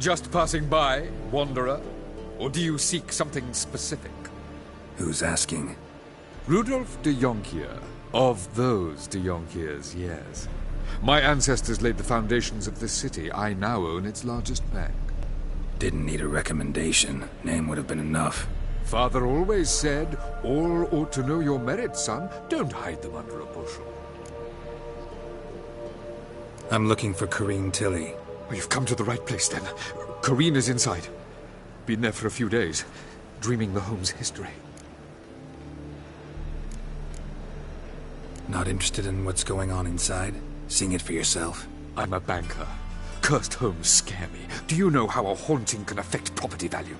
Just passing by, wanderer? Or do you seek something specific? Who's asking? Rudolf de Jonkier. Of those de Jonkiers, yes. My ancestors laid the foundations of this city. I now own its largest bank. Didn't need a recommendation. Name would have been enough. Father always said, all ought to know your merits, son. Don't hide them under a bushel. I'm looking for Corrine Tilly. Well, you've come to the right place, then. Corrine is inside. Been there for a few days, dreaming the home's history. Not interested in what's going on inside? Seeing it for yourself? I'm a banker. Cursed homes scare me. Do you know how a haunting can affect property value?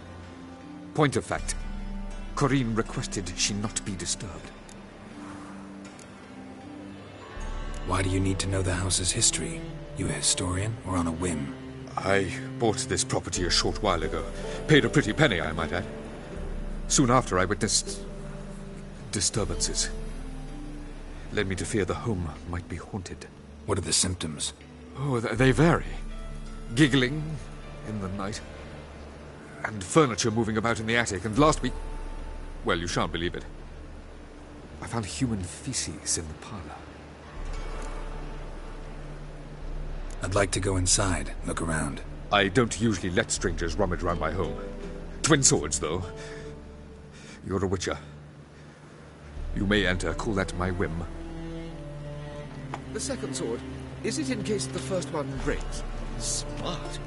Point of fact, Corrine requested she not be disturbed. Why do you need to know the house's history? You a historian, or on a whim? I bought this property a short while ago. Paid a pretty penny, I might add. Soon after, I witnessed disturbances. Led me to fear the home might be haunted. What are the symptoms? Oh, they vary. Giggling in the night. And furniture moving about in the attic. And last week... well, you shan't believe it. I found human feces in the parlor. I'd like to go inside, look around. I don't usually let strangers rummage around my home. Twin swords, though. You're a witcher. You may enter, call that my whim. The second sword, is it in case the first one breaks? Smart.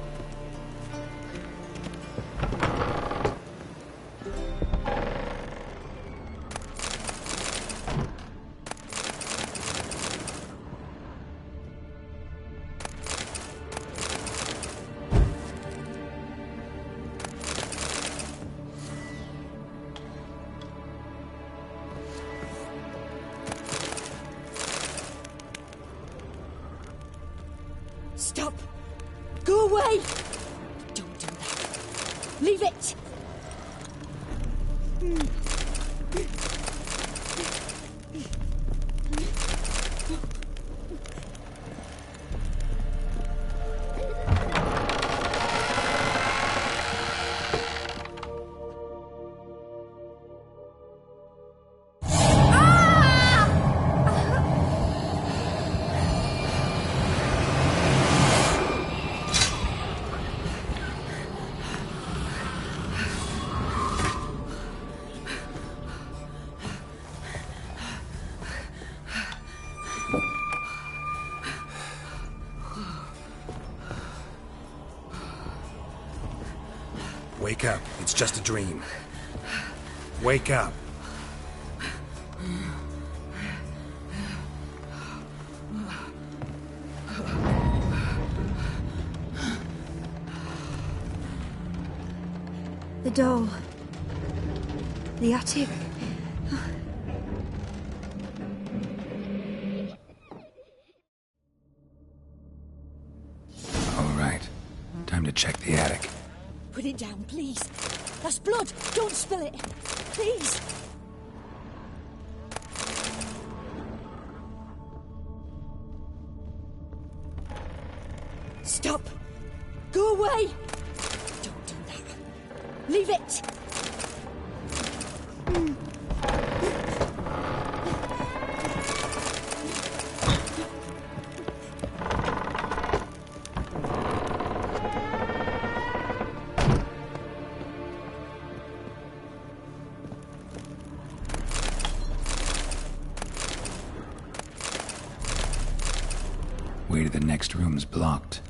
Stop! Go away! Don't do that. Leave it! Wake up. It's just a dream. Wake up. The doll. The attic. All right. Time to check the attic. Put it down, please. That's blood. Don't spill it. Please. Stop. Go away. Don't do that. Leave it. Way to the next room's blocked.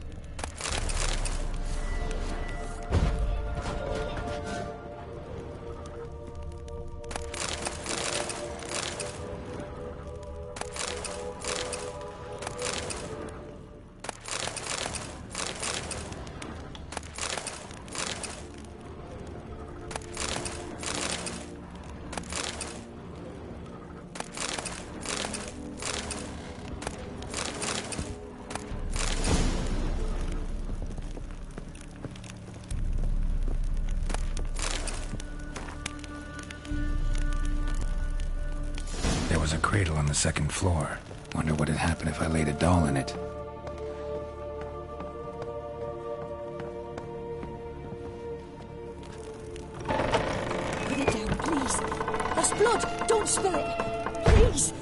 There was a cradle on the second floor. Wonder what had happened if I laid a doll in it. blood! Don't spill it! Please!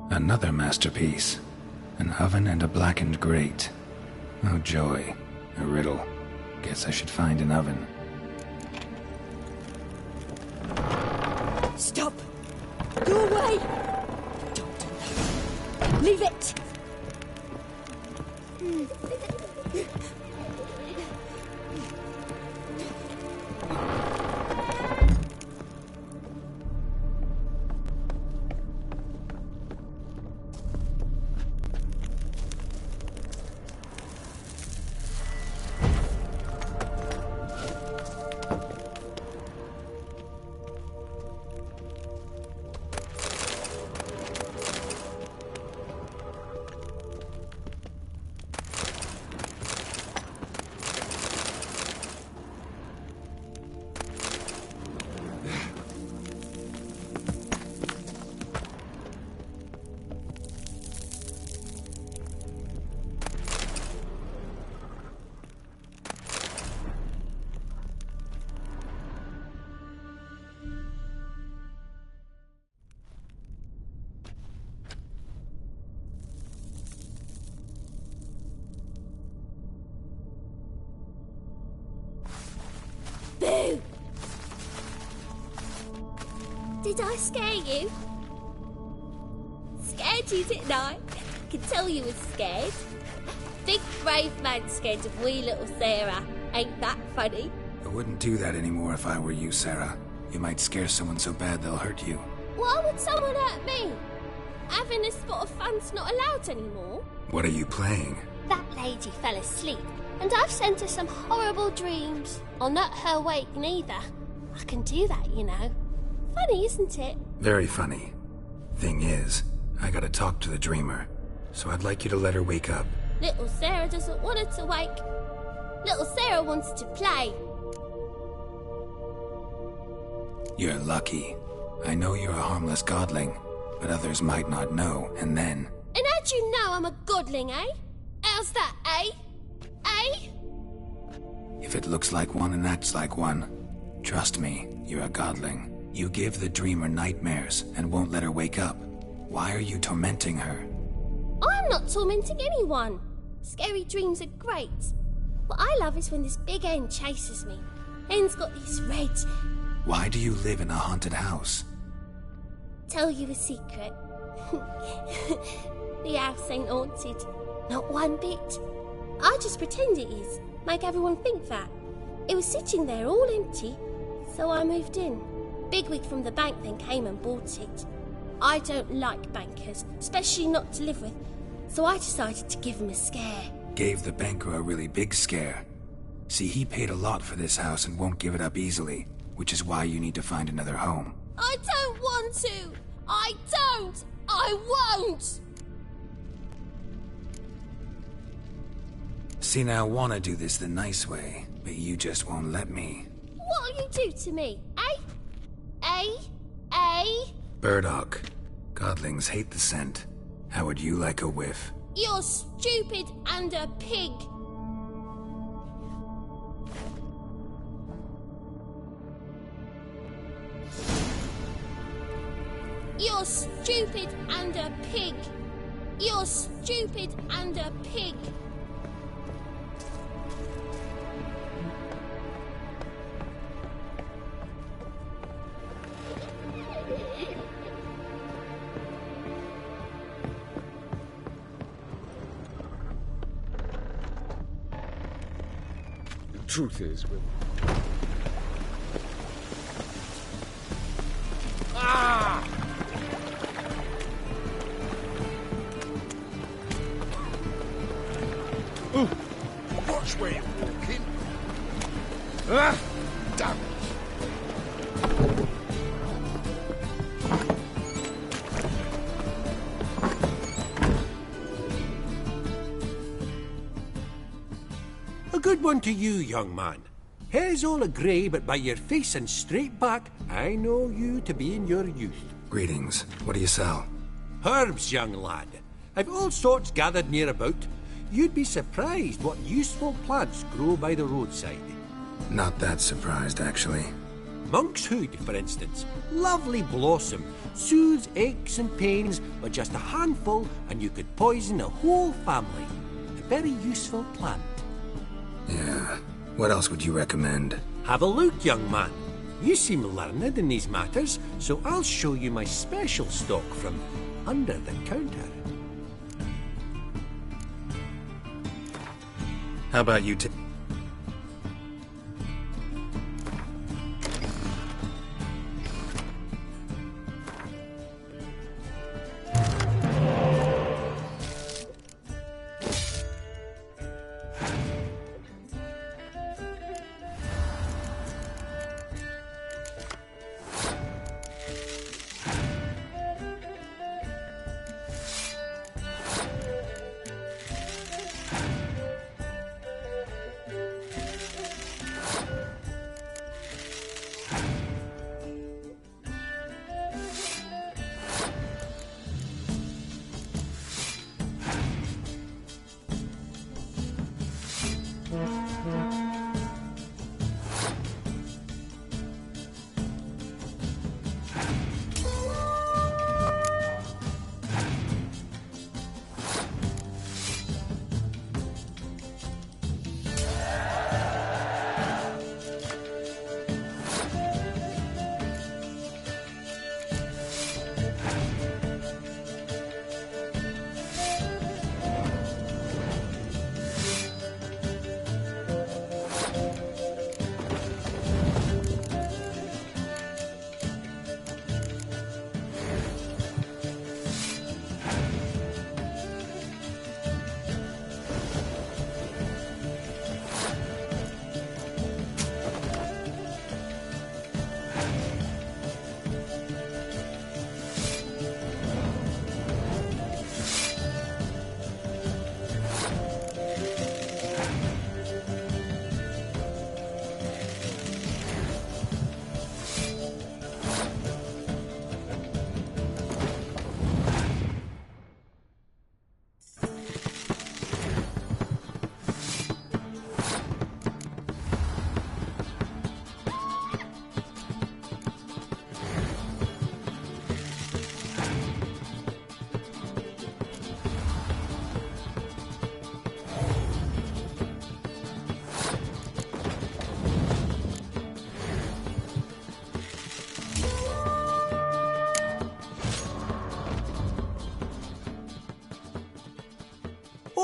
Another masterpiece. An oven and a blackened grate. Oh joy. A riddle. Guess I should find an oven. Stop! Go away! Don't do that. Leave it! Boo! Did I scare you? Scared you, didn't I? Could tell you was scared. Big brave man scared of wee little Sarah. Ain't that funny? I wouldn't do that anymore if I were you, Sarah. You might scare someone so bad they'll hurt you. Why would someone hurt me? Having a spot of fun's not allowed anymore. What are you playing? That lady fell asleep, and I've sent her some horrible dreams. I'll not her wake neither. I can do that, you know. Funny, isn't it? Very funny. Thing is, I gotta talk to the dreamer, so I'd like you to let her wake up. Little Sarah doesn't want her to wake. Little Sarah wants to play. You're lucky. I know you're a harmless godling, but others might not know, and then... And how'd you know I'm a godling, eh? How's that, eh? Eh? If it looks like one and acts like one, trust me, you're a godling. You give the dreamer nightmares and won't let her wake up. Why are you tormenting her? I'm not tormenting anyone. Scary dreams are great. What I love is when this big hen chases me. Hen's got this red... Why do you live in a haunted house? Tell you a secret. The house ain't haunted. Not one bit. I just pretend it is. Make everyone think that. It was sitting there all empty, so I moved in. Bigwig from the bank then came and bought it. I don't like bankers, especially not to live with, so I decided to give him a scare. Gave the banker a really big scare. See, he paid a lot for this house and won't give it up easily, which is why you need to find another home. I don't want to! I don't! I won't! See, now I want to do this the nice way, but you just won't let me. What'll you do to me, eh? Eh? Eh? Burdock. Godlings hate the scent. How would you like a whiff? You're stupid and a pig. You're stupid and a pig. You're stupid and a pig. The truth is, we're... Ah! Ooh! Watch where you're walking. Ah! Damn it! A good one to you, young man. Hair's all a grey, but by your face and straight back, I know you to be in your youth. Greetings. What do you sell? Herbs, young lad. I've all sorts gathered near about. You'd be surprised what useful plants grow by the roadside. Not that surprised, actually. Monk's hood, for instance. Lovely blossom. Soothes aches and pains, but just a handful and you could poison a whole family. A very useful plant. Yeah. What else would you recommend? Have a look, young man. You seem learned in these matters, so I'll show you my special stock from under the counter. How about you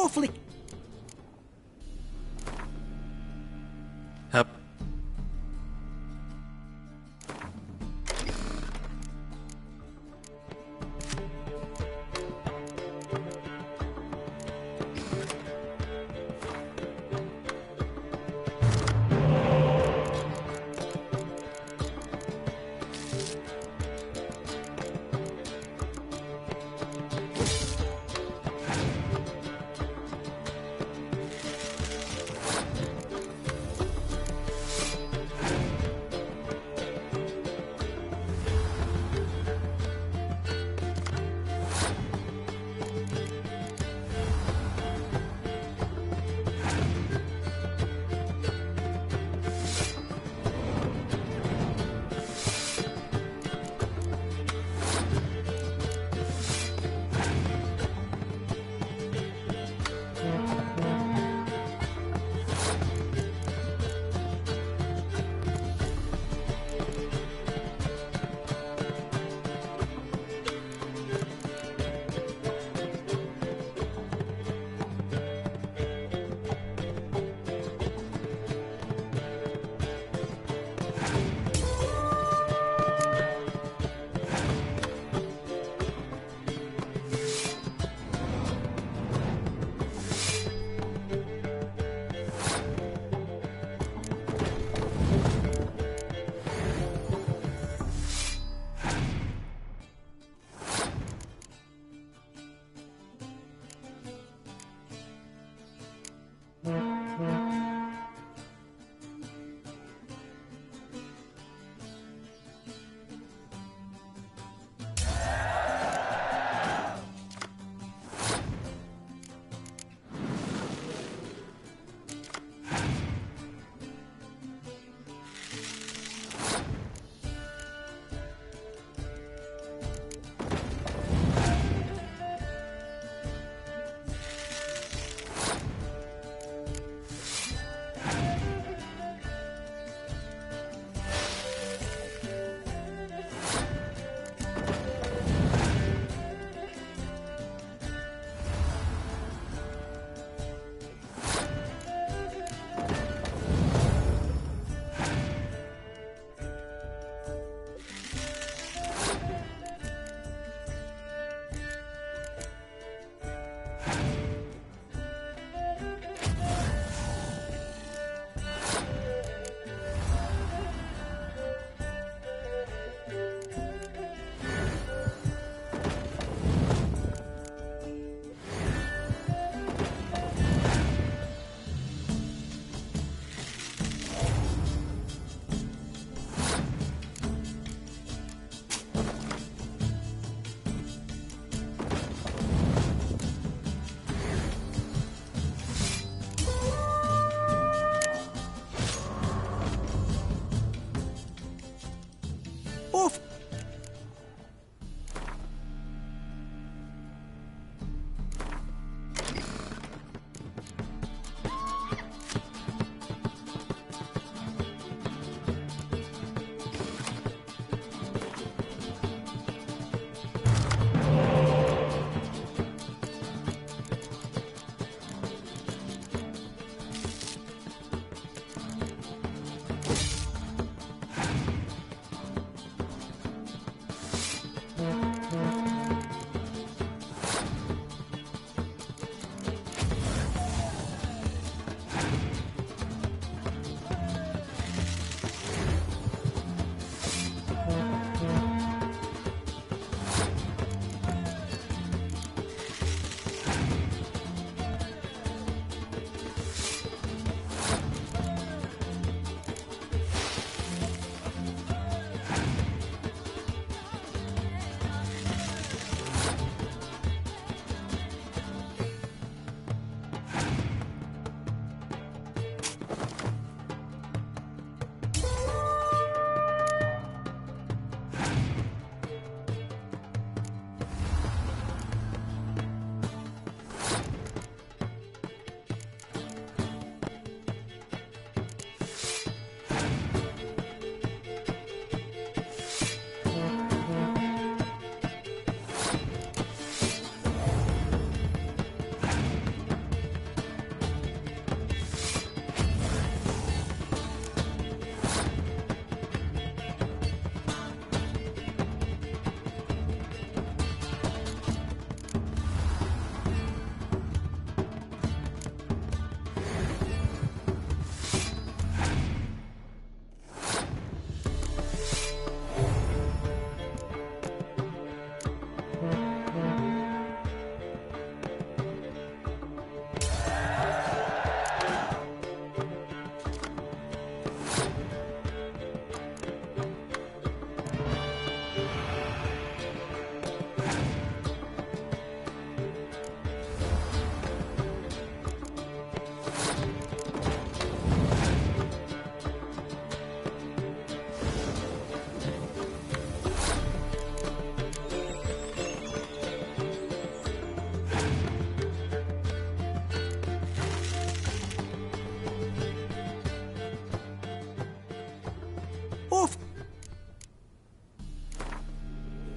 Awfully. Up.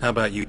How about you?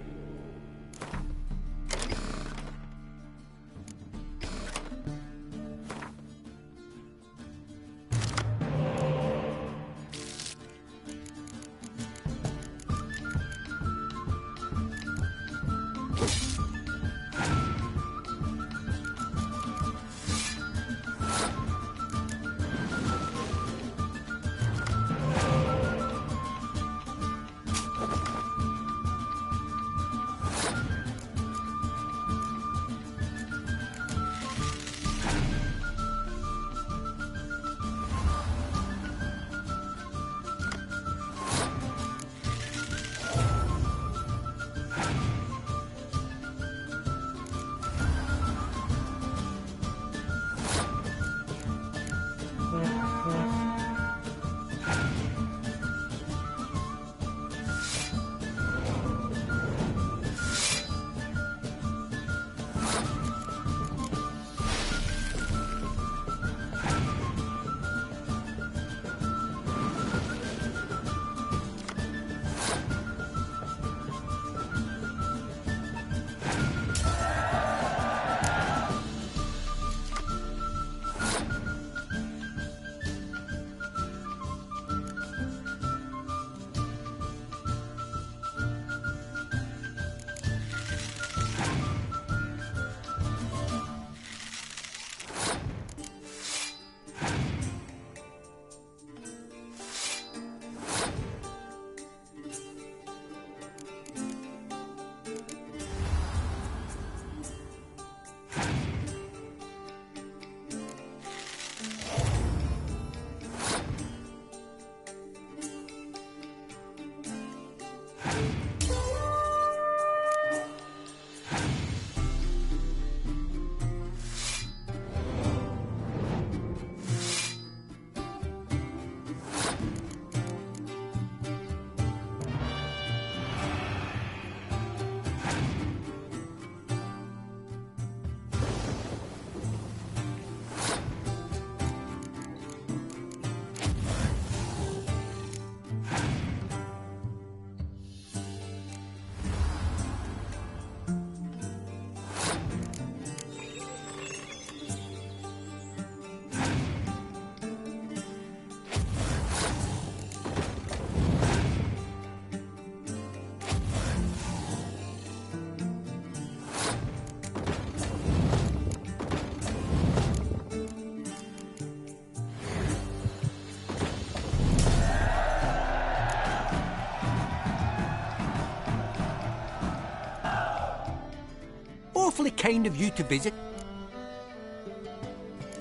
Awfully kind of you to visit.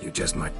You just might.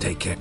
Take care.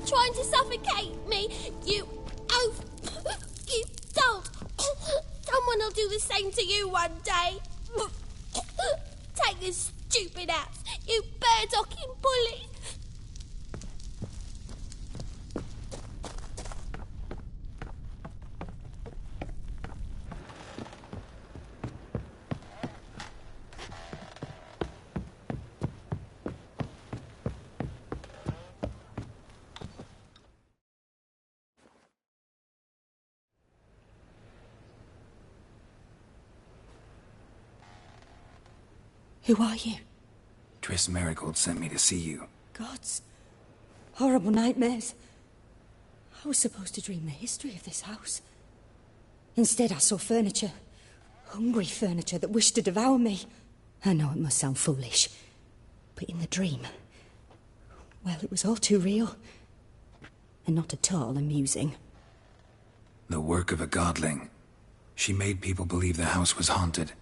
Trying to suffocate me, you oaf, you dolt. Someone will do the same to you one day. Take this stupid axe, you bird-docking bully. Who are you? Triss Marigold sent me to see you. Gods. Horrible nightmares. I was supposed to dream the history of this house. Instead, I saw furniture. Hungry furniture that wished to devour me. I know it must sound foolish, but in the dream, well, it was all too real. And not at all amusing. The work of a godling. She made people believe the house was haunted.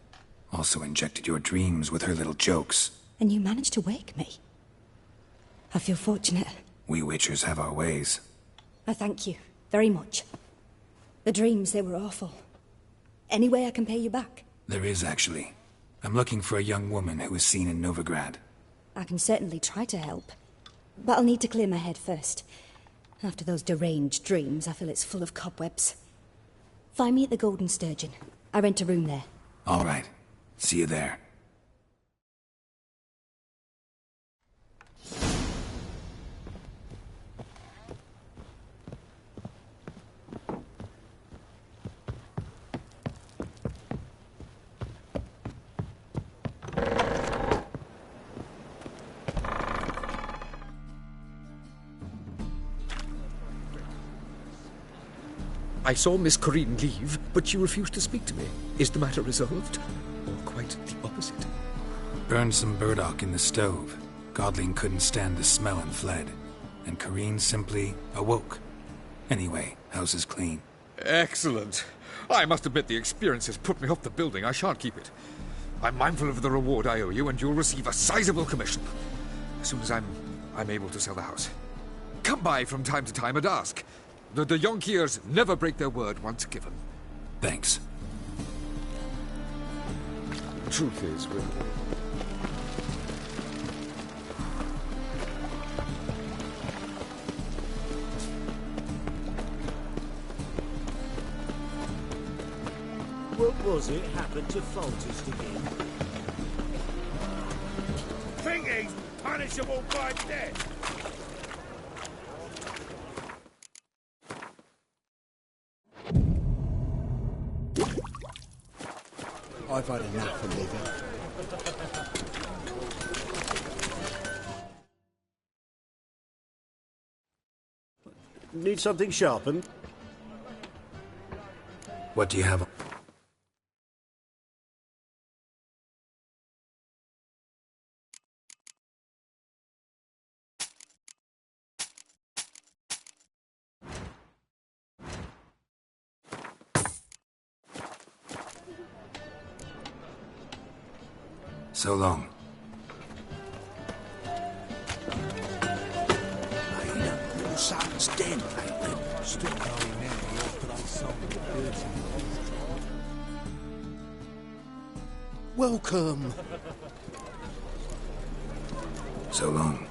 Also injected your dreams with her little jokes. And you managed to wake me. I feel fortunate. We Witchers have our ways. I thank you very much. The dreams, they were awful. Any way I can pay you back? There is, actually. I'm looking for a young woman who was seen in Novigrad. I can certainly try to help. But I'll need to clear my head first. After those deranged dreams, I feel it's full of cobwebs. Find me at the Golden Sturgeon. I rent a room there. All right. See you there. I saw Miss Corinne leave, but she refused to speak to me. Is the matter resolved? Or quite the opposite? Burned some burdock in the stove. Godling couldn't stand the smell and fled. And Corinne simply awoke. Anyway, house is clean. Excellent. I must admit the experience has put me off the building. I shan't keep it. I'm mindful of the reward I owe you, and you'll receive a sizable commission. As soon as I'm able to sell the house. Come by from time to time and ask. The de Jonkiers never break their word once given. Thanks. The truth is, What was it happened to Foltest again? Think he's punishable by death. I've had enough of living. Need something sharpened? What do you have? So long. Your son's dead lately. Still going now, after they sold the building. Welcome. So long.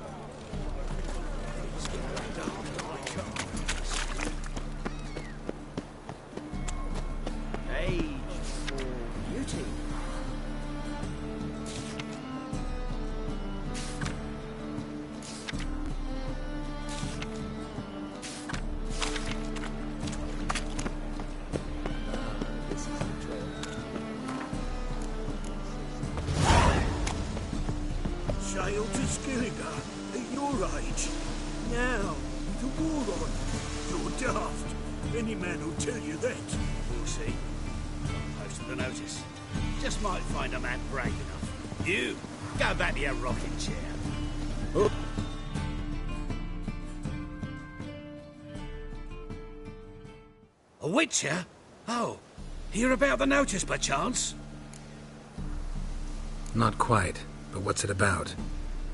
sail to Skellige at your age. Now, to war on. You're daft. Any man will tell you that. We'll see. Post the notice. Just might find a man brave enough. You, go back to your rocking chair. Oh. A witcher? Oh, hear about the notice, perchance? Not quite, but what's it about?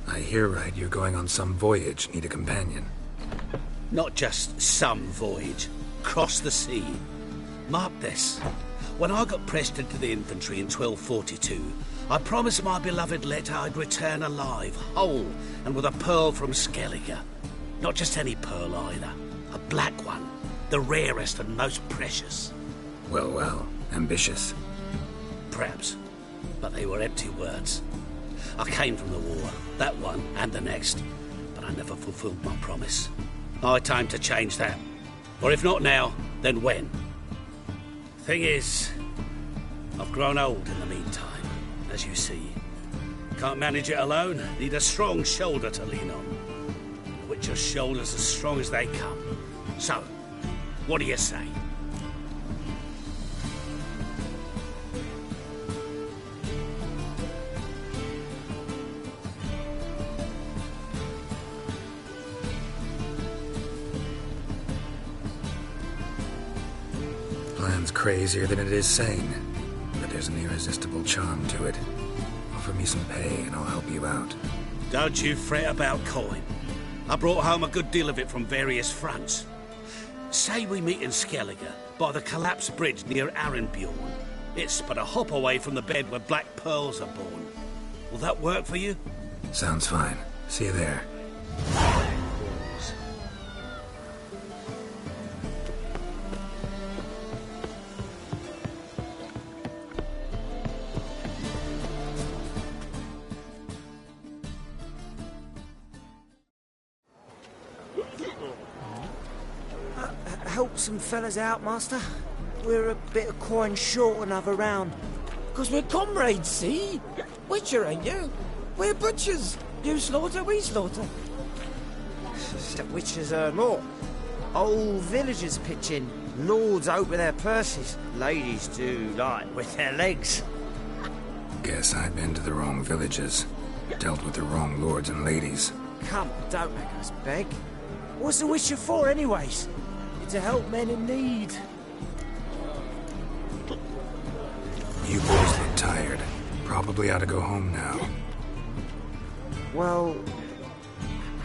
I hear right, you're going on some voyage, need a companion. Not just some voyage. Cross the sea. Mark this. When I got pressed into the infantry in 1242, I promised my beloved Letta I'd return alive, whole, and with a pearl from Skellige. Not just any pearl either. A black one. The rarest and most precious. Well, well, ambitious. Perhaps. But they were empty words. I came from the war, that one and the next, but I never fulfilled my promise. High time to change that. Or if not now, then when? Thing is, I've grown old in the meantime, as you see. Can't manage it alone, need a strong shoulder to lean on. Witcher's shoulders as strong as they come. So, what do you say? Plan's crazier than it is sane, but there's an irresistible charm to it. Offer me some pay and I'll help you out. Don't you fret about coin. I brought home a good deal of it from various fronts. Say we meet in Skellige, by the collapsed bridge near Arenbjorn. It's but a hop away from the bed where black pearls are born. Will that work for you? Sounds fine. See you there. Help some fellas out, Master. We're a bit of coin short another round. 'Cause we're comrades, see? Witcher, ain't you? We're butchers. You slaughter, we slaughter. The Witchers earn more. Old villagers pitch in. Lords open their purses. Ladies do, like, with their legs. Guess I've been to the wrong villages. Dealt with the wrong lords and ladies. Come, don't make us beg. What's the Witcher for, anyways? To help men in need. You boys look tired. Probably ought to go home now. Well,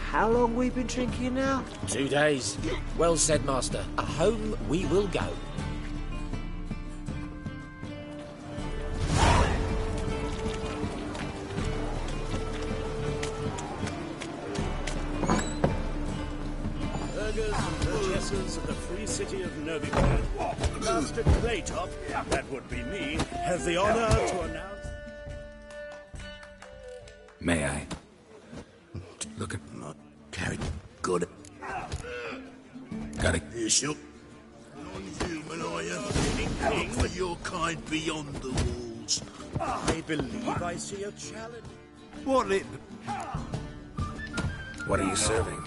how long we been drinking now? 2 days. Well said, Master. Home we will go. Of the free city of Novigrad, Master Claytop, that would be me, has the honor to announce... May I? Look at... Not carried good. Got it. Bishop, non-human I am. Anything for your kind beyond the walls. I believe I see a challenge. What it... What are you serving?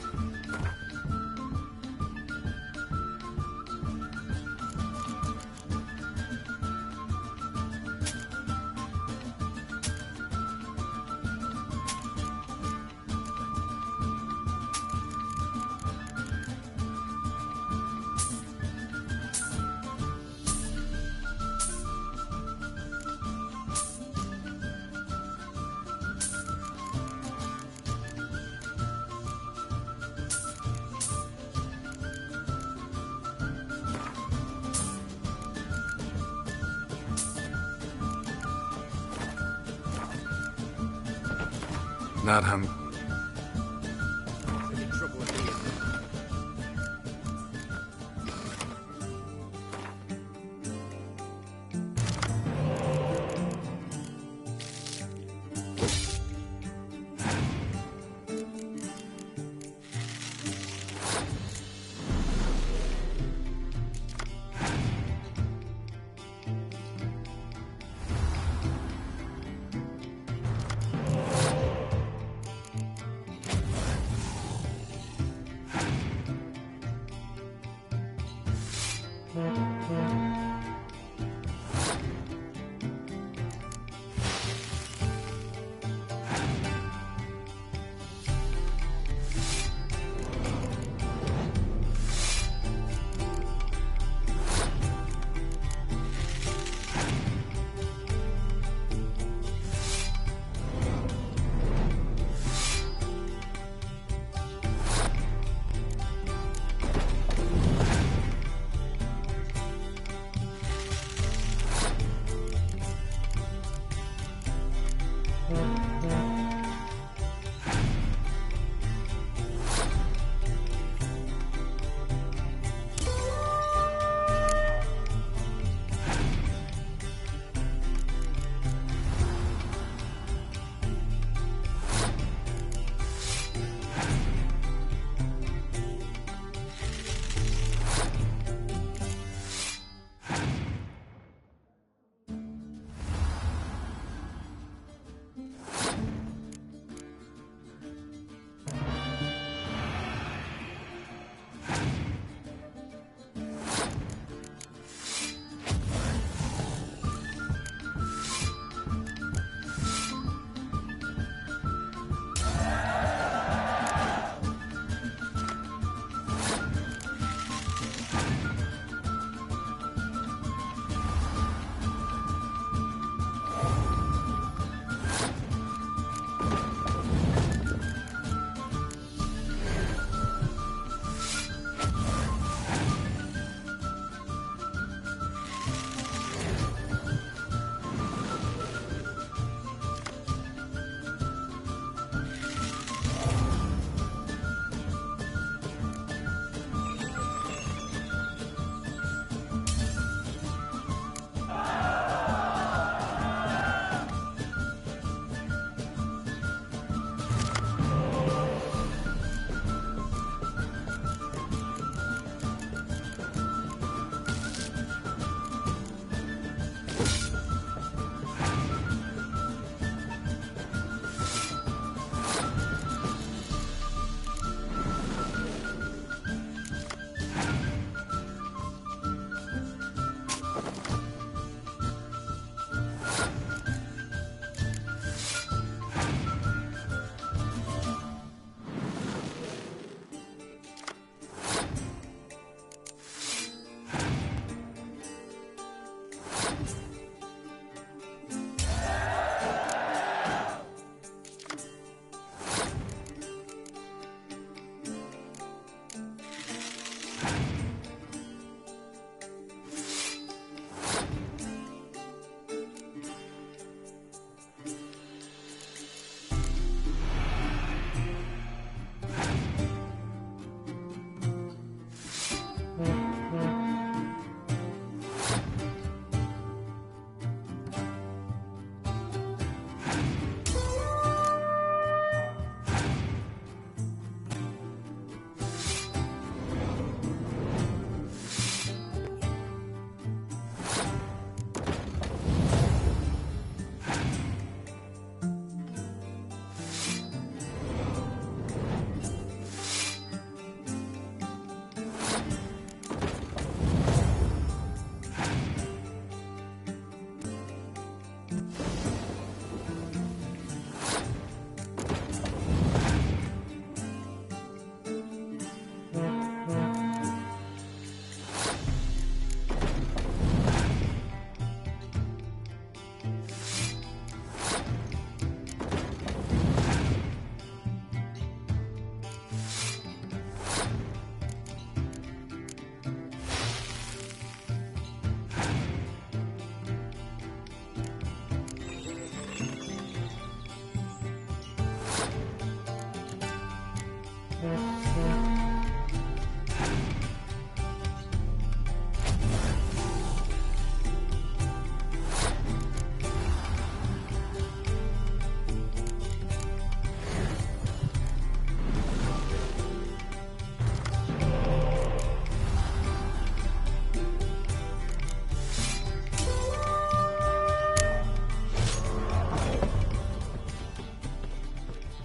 Not hungry.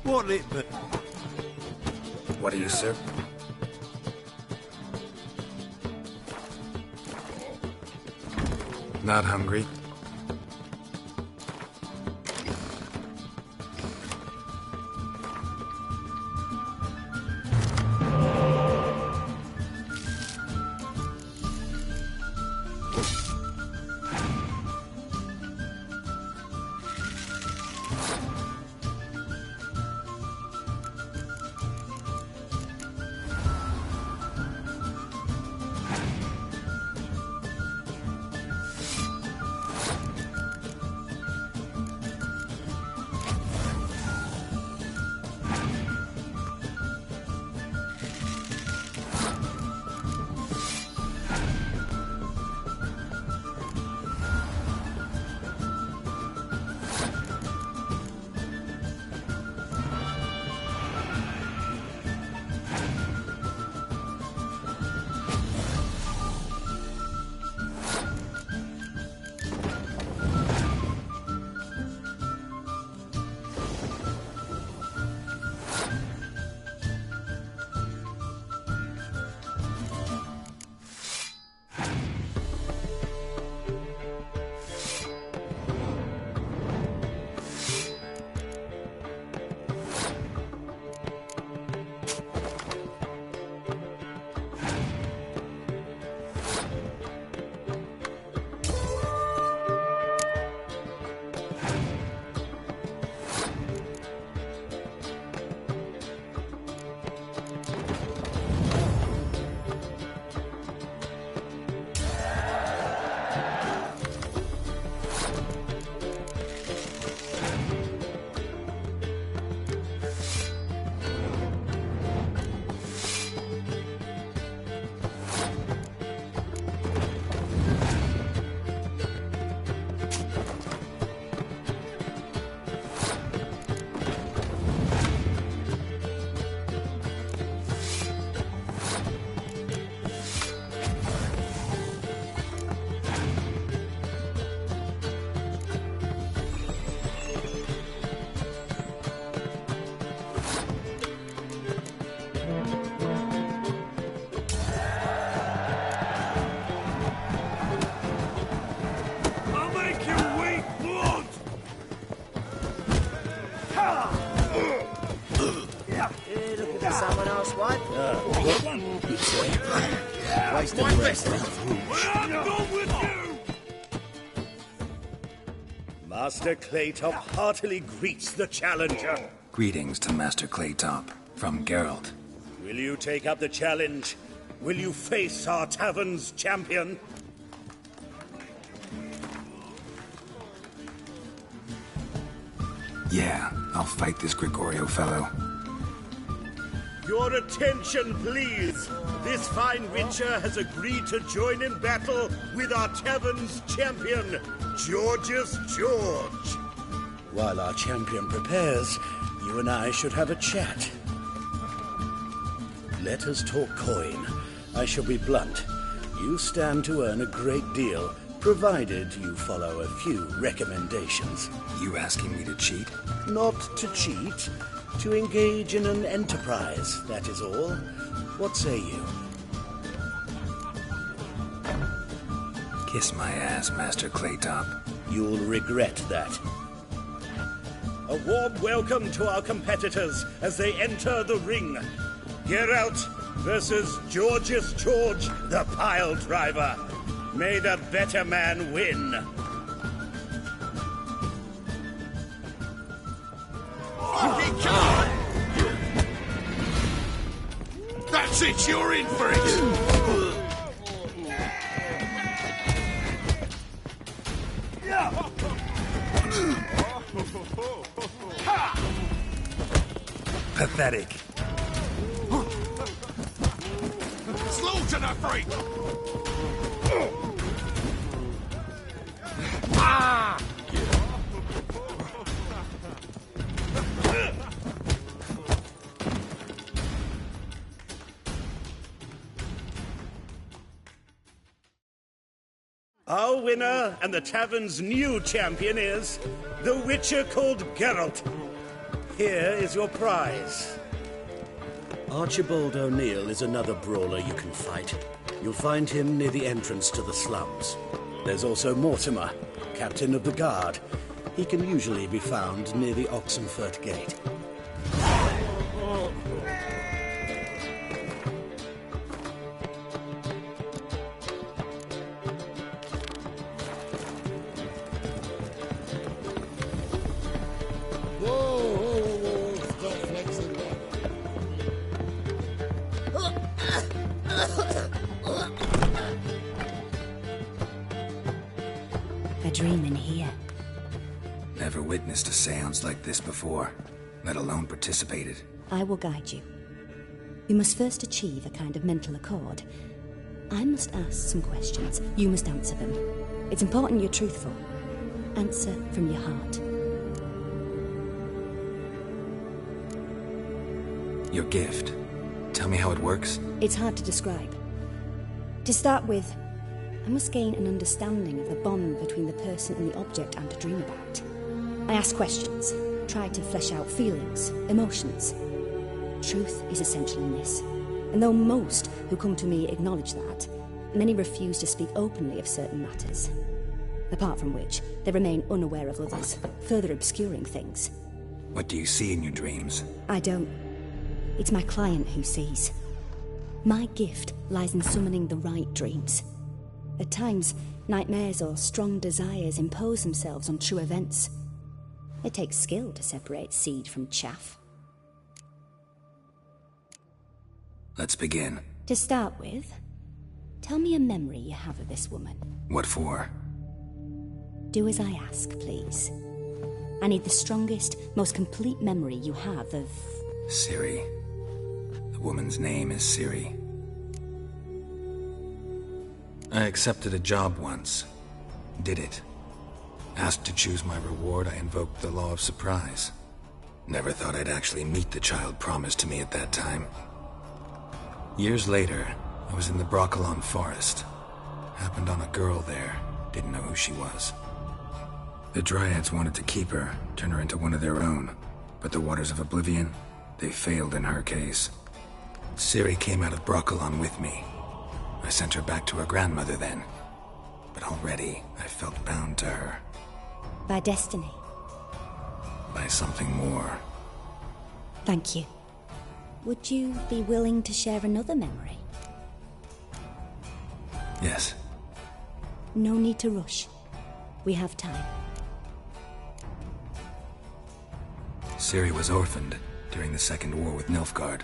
What it be? What are you, sir? Not hungry? Master Claytop heartily greets the challenger. Greetings to Master Claytop, from Geralt. Will you take up the challenge? Will you face our tavern's champion? Yeah, I'll fight this Gregorio fellow. Your attention, please. This fine witcher has agreed to join in battle with our tavern's champion, George's George. While our champion prepares, you and I should have a chat. Let us talk coin. I shall be blunt. You stand to earn a great deal, provided you follow a few recommendations. You asking me to cheat? Not to cheat. To engage in an enterprise, that is all. What say you? Kiss my ass, Master Claytop. You'll regret that. A warm welcome to our competitors as they enter the ring. Geralt versus George's George, the pile driver. May the better man win. That's it, you're in for it! Pathetic. Slaughter the freak! Our winner and the tavern's new champion is the witcher called Geralt. Here is your prize. Archibald O'Neill is another brawler you can fight. You'll find him near the entrance to the slums. There's also Mortimer, captain of the guard. He can usually be found near the Oxenfurt Gate. A dream in here. Never witnessed a seance like this before, let alone participated. I will guide you. You must first achieve a kind of mental accord. I must ask some questions. You must answer them. It's important you're truthful. Answer from your heart. Your gift. Tell me how it works. It's hard to describe. To start with, I must gain an understanding of the bond between the person and the object I'm to dream about. I ask questions, try to flesh out feelings, emotions. Truth is essential in this, and though most who come to me acknowledge that, many refuse to speak openly of certain matters. Apart from which, they remain unaware of others, further obscuring things. What do you see in your dreams? I don't. It's my client who sees. My gift lies in summoning the right dreams. At times, nightmares or strong desires impose themselves on true events. It takes skill to separate seed from chaff. Let's begin. To start with, tell me a memory you have of this woman. What for? Do as I ask, please. I need the strongest, most complete memory you have of... Ciri. The woman's name is Ciri. I accepted a job once. Did it. Asked to choose my reward, I invoked the law of surprise. Never thought I'd actually meet the child promised to me at that time. Years later, I was in the Broccolon forest. Happened on a girl there. Didn't know who she was. The Dryads wanted to keep her, turn her into one of their own. But the Waters of Oblivion, they failed in her case. Ciri came out of Broccolon with me. I sent her back to her grandmother then. But already, I felt bound to her. By destiny. By something more. Thank you. Would you be willing to share another memory? Yes. No need to rush. We have time. Ciri was orphaned during the Second War with Nilfgaard.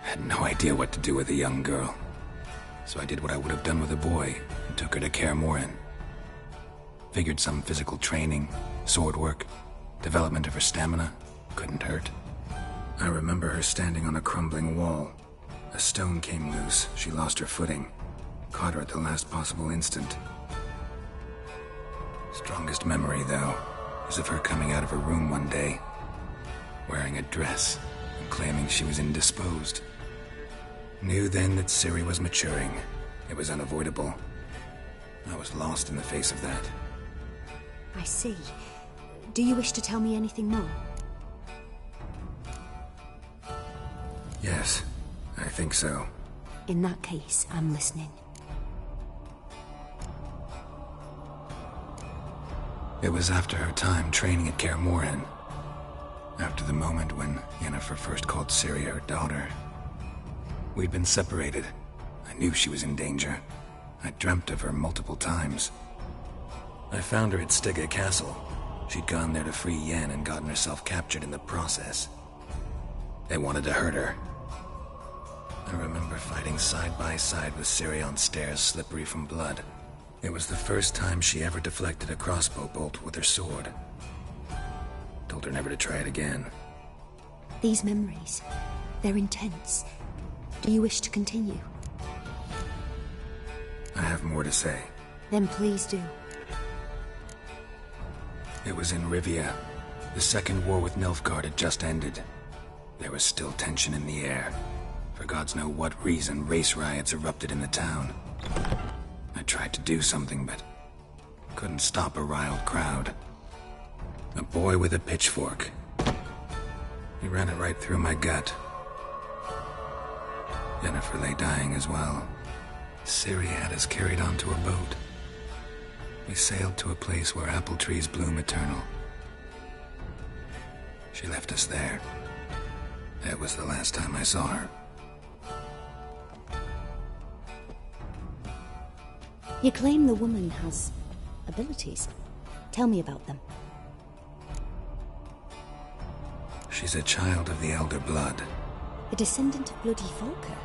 Had no idea what to do with a young girl. So I did what I would have done with a boy and took her to Kaer Morhen. Figured some physical training, sword work, development of her stamina couldn't hurt. I remember her standing on a crumbling wall. A stone came loose, she lost her footing. Caught her at the last possible instant. Strongest memory, though, is of her coming out of her room one day, wearing a dress and claiming she was indisposed. Knew then that Ciri was maturing. It was unavoidable. I was lost in the face of that. I see. Do you wish to tell me anything more? Yes, I think so. In that case, I'm listening. It was after her time training at Kaer Morhen. After the moment when Yennefer first called Ciri her daughter. We'd been separated. I knew she was in danger. I dreamt of her multiple times. I found her at Stygga Castle. She'd gone there to free Yen and gotten herself captured in the process. They wanted to hurt her. I remember fighting side by side with Ciri on stairs slippery from blood. It was the first time she ever deflected a crossbow bolt with her sword. Told her never to try it again. These memories, they're intense. Do you wish to continue? I have more to say. Then please do. It was in Rivia. The Second War with Nilfgaard had just ended. There was still tension in the air. For gods know what reason, race riots erupted in the town. I tried to do something, but couldn't stop a riled crowd. A boy with a pitchfork. He ran it right through my gut. Yennefer lay dying as well. Ciri had us carried onto a boat. We sailed to a place where apple trees bloom eternal. She left us there. That was the last time I saw her. You claim the woman has abilities. Tell me about them. She's a child of the Elder Blood. A descendant of bloody Volker.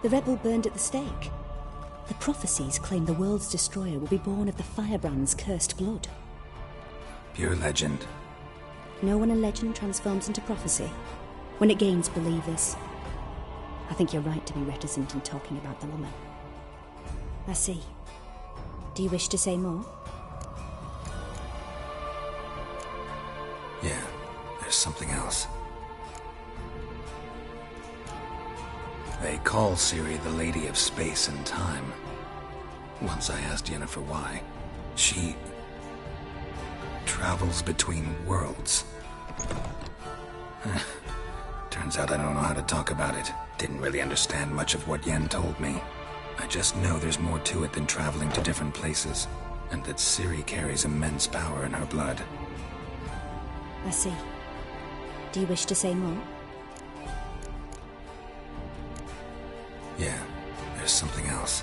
The rebel burned at the stake. The prophecies claim the world's destroyer will be born of the firebrand's cursed blood. Pure legend. Know when a legend transforms into prophecy? When it gains believers. I think you're right to be reticent in talking about the woman. I see. Do you wish to say more? Yeah, there's something else. They call Ciri the Lady of Space and Time. Once I asked Yennefer why. She travels between worlds. Turns out I don't know how to talk about it. Didn't really understand much of what Yen told me. I just know there's more to it than traveling to different places, and that Ciri carries immense power in her blood. I see. Do you wish to say more? Yeah, there's something else.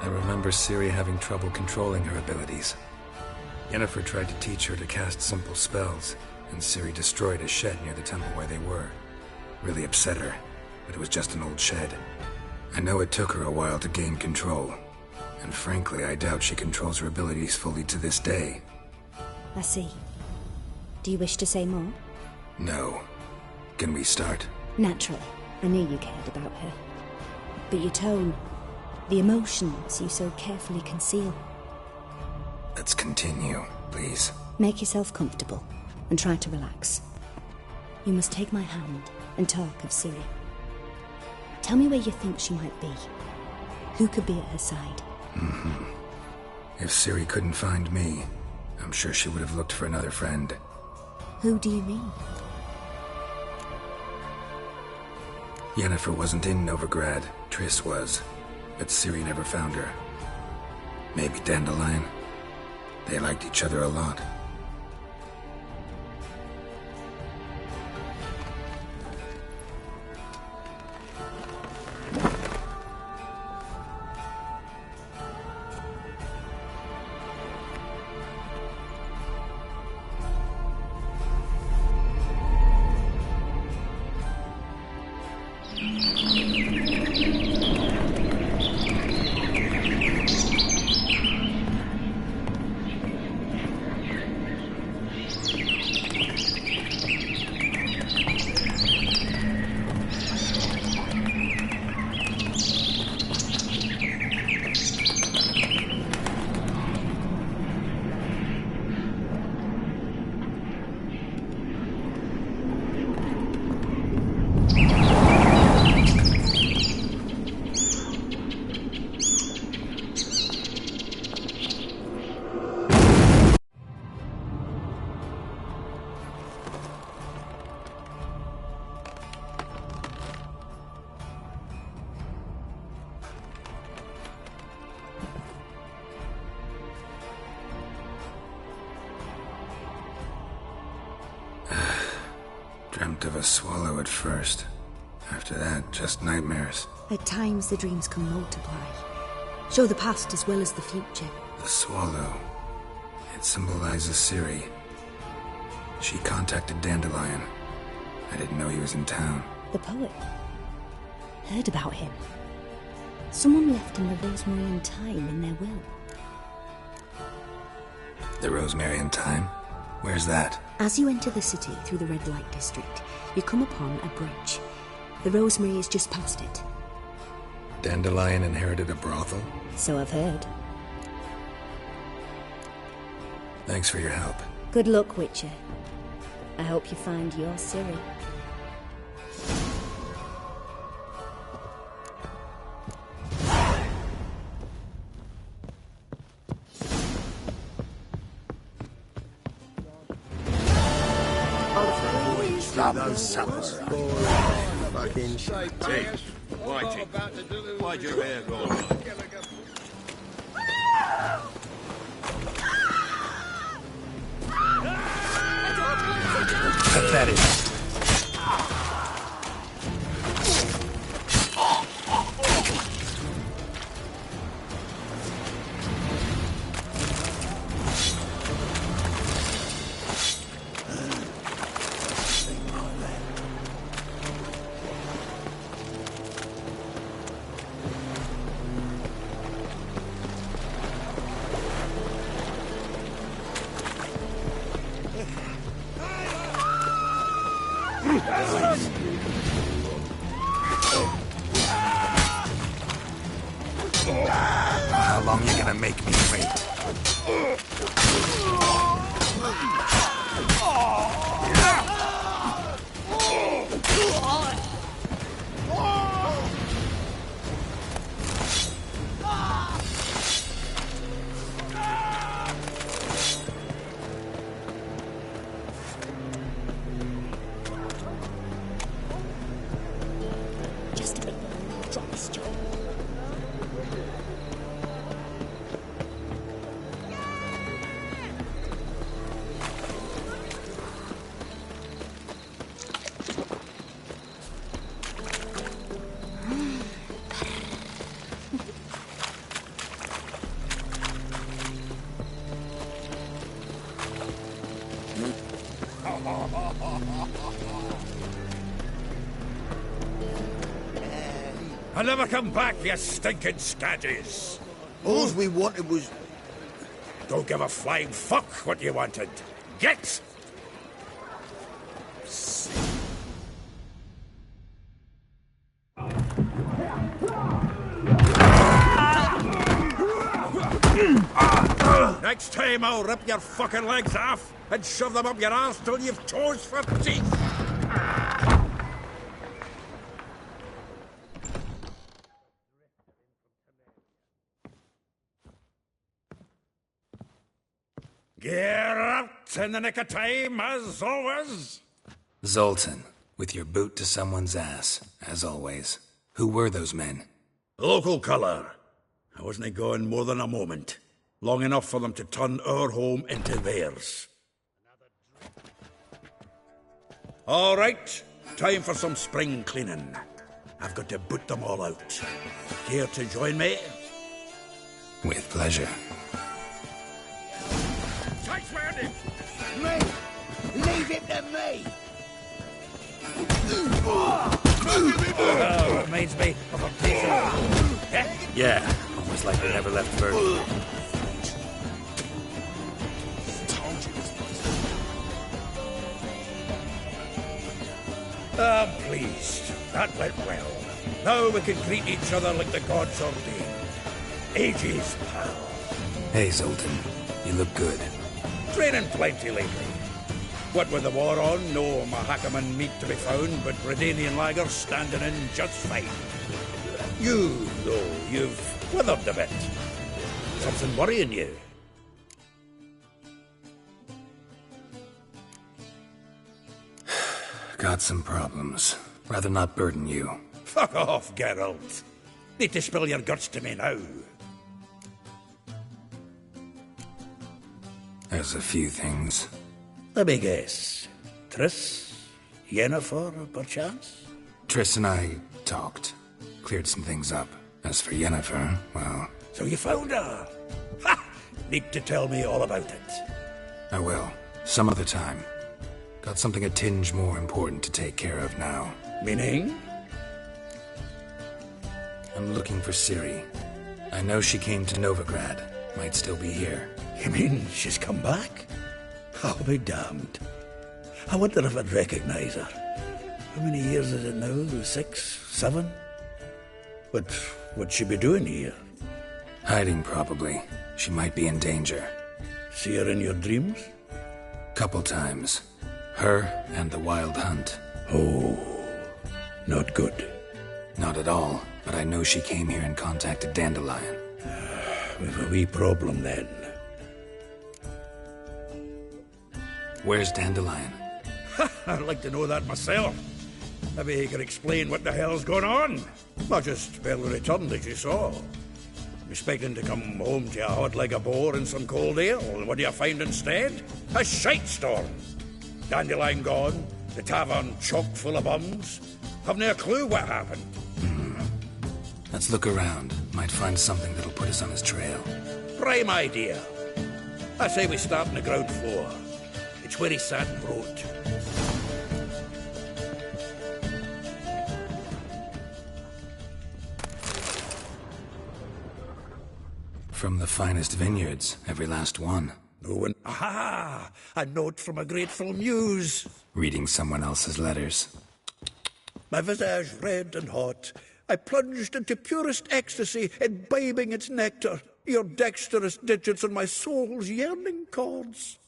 I remember Ciri having trouble controlling her abilities. Yennefer tried to teach her to cast simple spells, and Ciri destroyed a shed near the temple where they were. Really upset her, but it was just an old shed. I know it took her a while to gain control, and frankly, I doubt she controls her abilities fully to this day. I see. Do you wish to say more? No. Can we start? Naturally. I knew you cared about her. But your tone, the emotions you so carefully conceal. Let's continue, please. Make yourself comfortable and try to relax. You must take my hand and talk of Ciri. Tell me where you think she might be. Who could be at her side? If Ciri couldn't find me, I'm sure she would have looked for another friend. Who do you mean? Yennefer wasn't in Novigrad. Triss was. But Ciri never found her. Maybe Dandelion. They liked each other a lot. Dreamt of a swallow at first. After that, just nightmares. At times the dreams can multiply. Show the past as well as the future. The swallow. It symbolizes Ciri. She contacted Dandelion. I didn't know he was in town. The poet. Heard about him. Someone left him the rosemary and thyme in their will. The rosemary and thyme? Where's that? As you enter the city through the red light district, you come upon a bridge. The rosemary is just past it. Dandelion inherited a brothel? So I've heard. Thanks for your help. Good luck, Witcher. I hope you find your Ciri. Fucking shit. Whitey, why'd your hair go? Pathetic. How long you gonna make me wait? Just a bit more. Drop this job. I never come back, you stinking scadges. All we wanted was... Don't give a flying fuck what you wanted. Get! Next time I'll rip your fucking legs off and shove them up your arse till you've toes for teeth. Geralt, in the nick of time, as always. Zoltan, with your boot to someone's ass, as always. Who were those men? Local colour. I wasn't gone more than a moment. Long enough for them to turn our home into theirs. All right, time for some spring cleaning. I've got to boot them all out. Care to join me? With pleasure. Me! Leave it to me! Oh, reminds me of a piece of... Yeah, almost like we never left Verdun. I'm pleased. That went well. Now we can greet each other like the gods ordained. Ages, pal. Hey, Zoltan. You look good. Training plenty lately. What with the war on, no Mahakaman meat to be found, but Redanian lagers standing in just fine. You, though, you've withered a bit. Something worrying you? Got some problems. Rather not burden you. Fuck off, Geralt. Need to spill your guts to me now. There's a few things. Let me guess. Triss? Yennefer, perchance? Triss and I talked. Cleared some things up. As for Yennefer, well... So you found her? Ha! Need to tell me all about it. I will. Some other time. Got something a tinge more important to take care of now. Meaning? I'm looking for Ciri. I know she came to Novigrad. Might still be here. You mean she's come back? I'll be damned. I wonder if I'd recognize her. How many years is it now? 6, 7? But what'd she be doing here? Hiding, probably. She might be in danger. See her in your dreams? Couple times. Her and the Wild Hunt. Oh, not good. Not at all, but I know she came here and contacted Dandelion. We've a wee problem then. Where's Dandelion? I'd like to know that myself. Maybe he can explain what the hell's going on. Not just barely returned, as you saw. Expecting to come home to a hot leg of boar and some cold ale, and what do you find instead? A shite storm. Dandelion gone, the tavern chock full of bums. Haven't a clue what happened. Let's look around. Might find something that'll put us on his trail. Prime idea. I say we start on the ground floor. It's where he sat and wrote. From the finest vineyards, every last one. No one. Aha! A note from a grateful muse. Reading someone else's letters. My visage red and hot, I plunged into purest ecstasy, imbibing its nectar, your dexterous digits on my soul's yearning chords.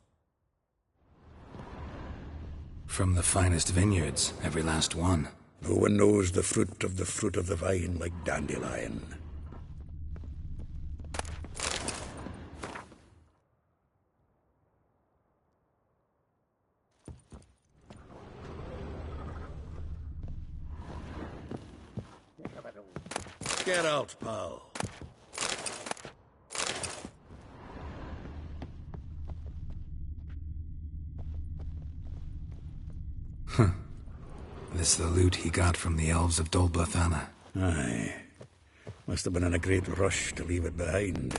From the finest vineyards, every last one. No one knows the fruit of the vine like dandelion. Geralt, pal. This the loot he got from the elves of Dol Blathanna. Aye. Must have been in a great rush to leave it behind.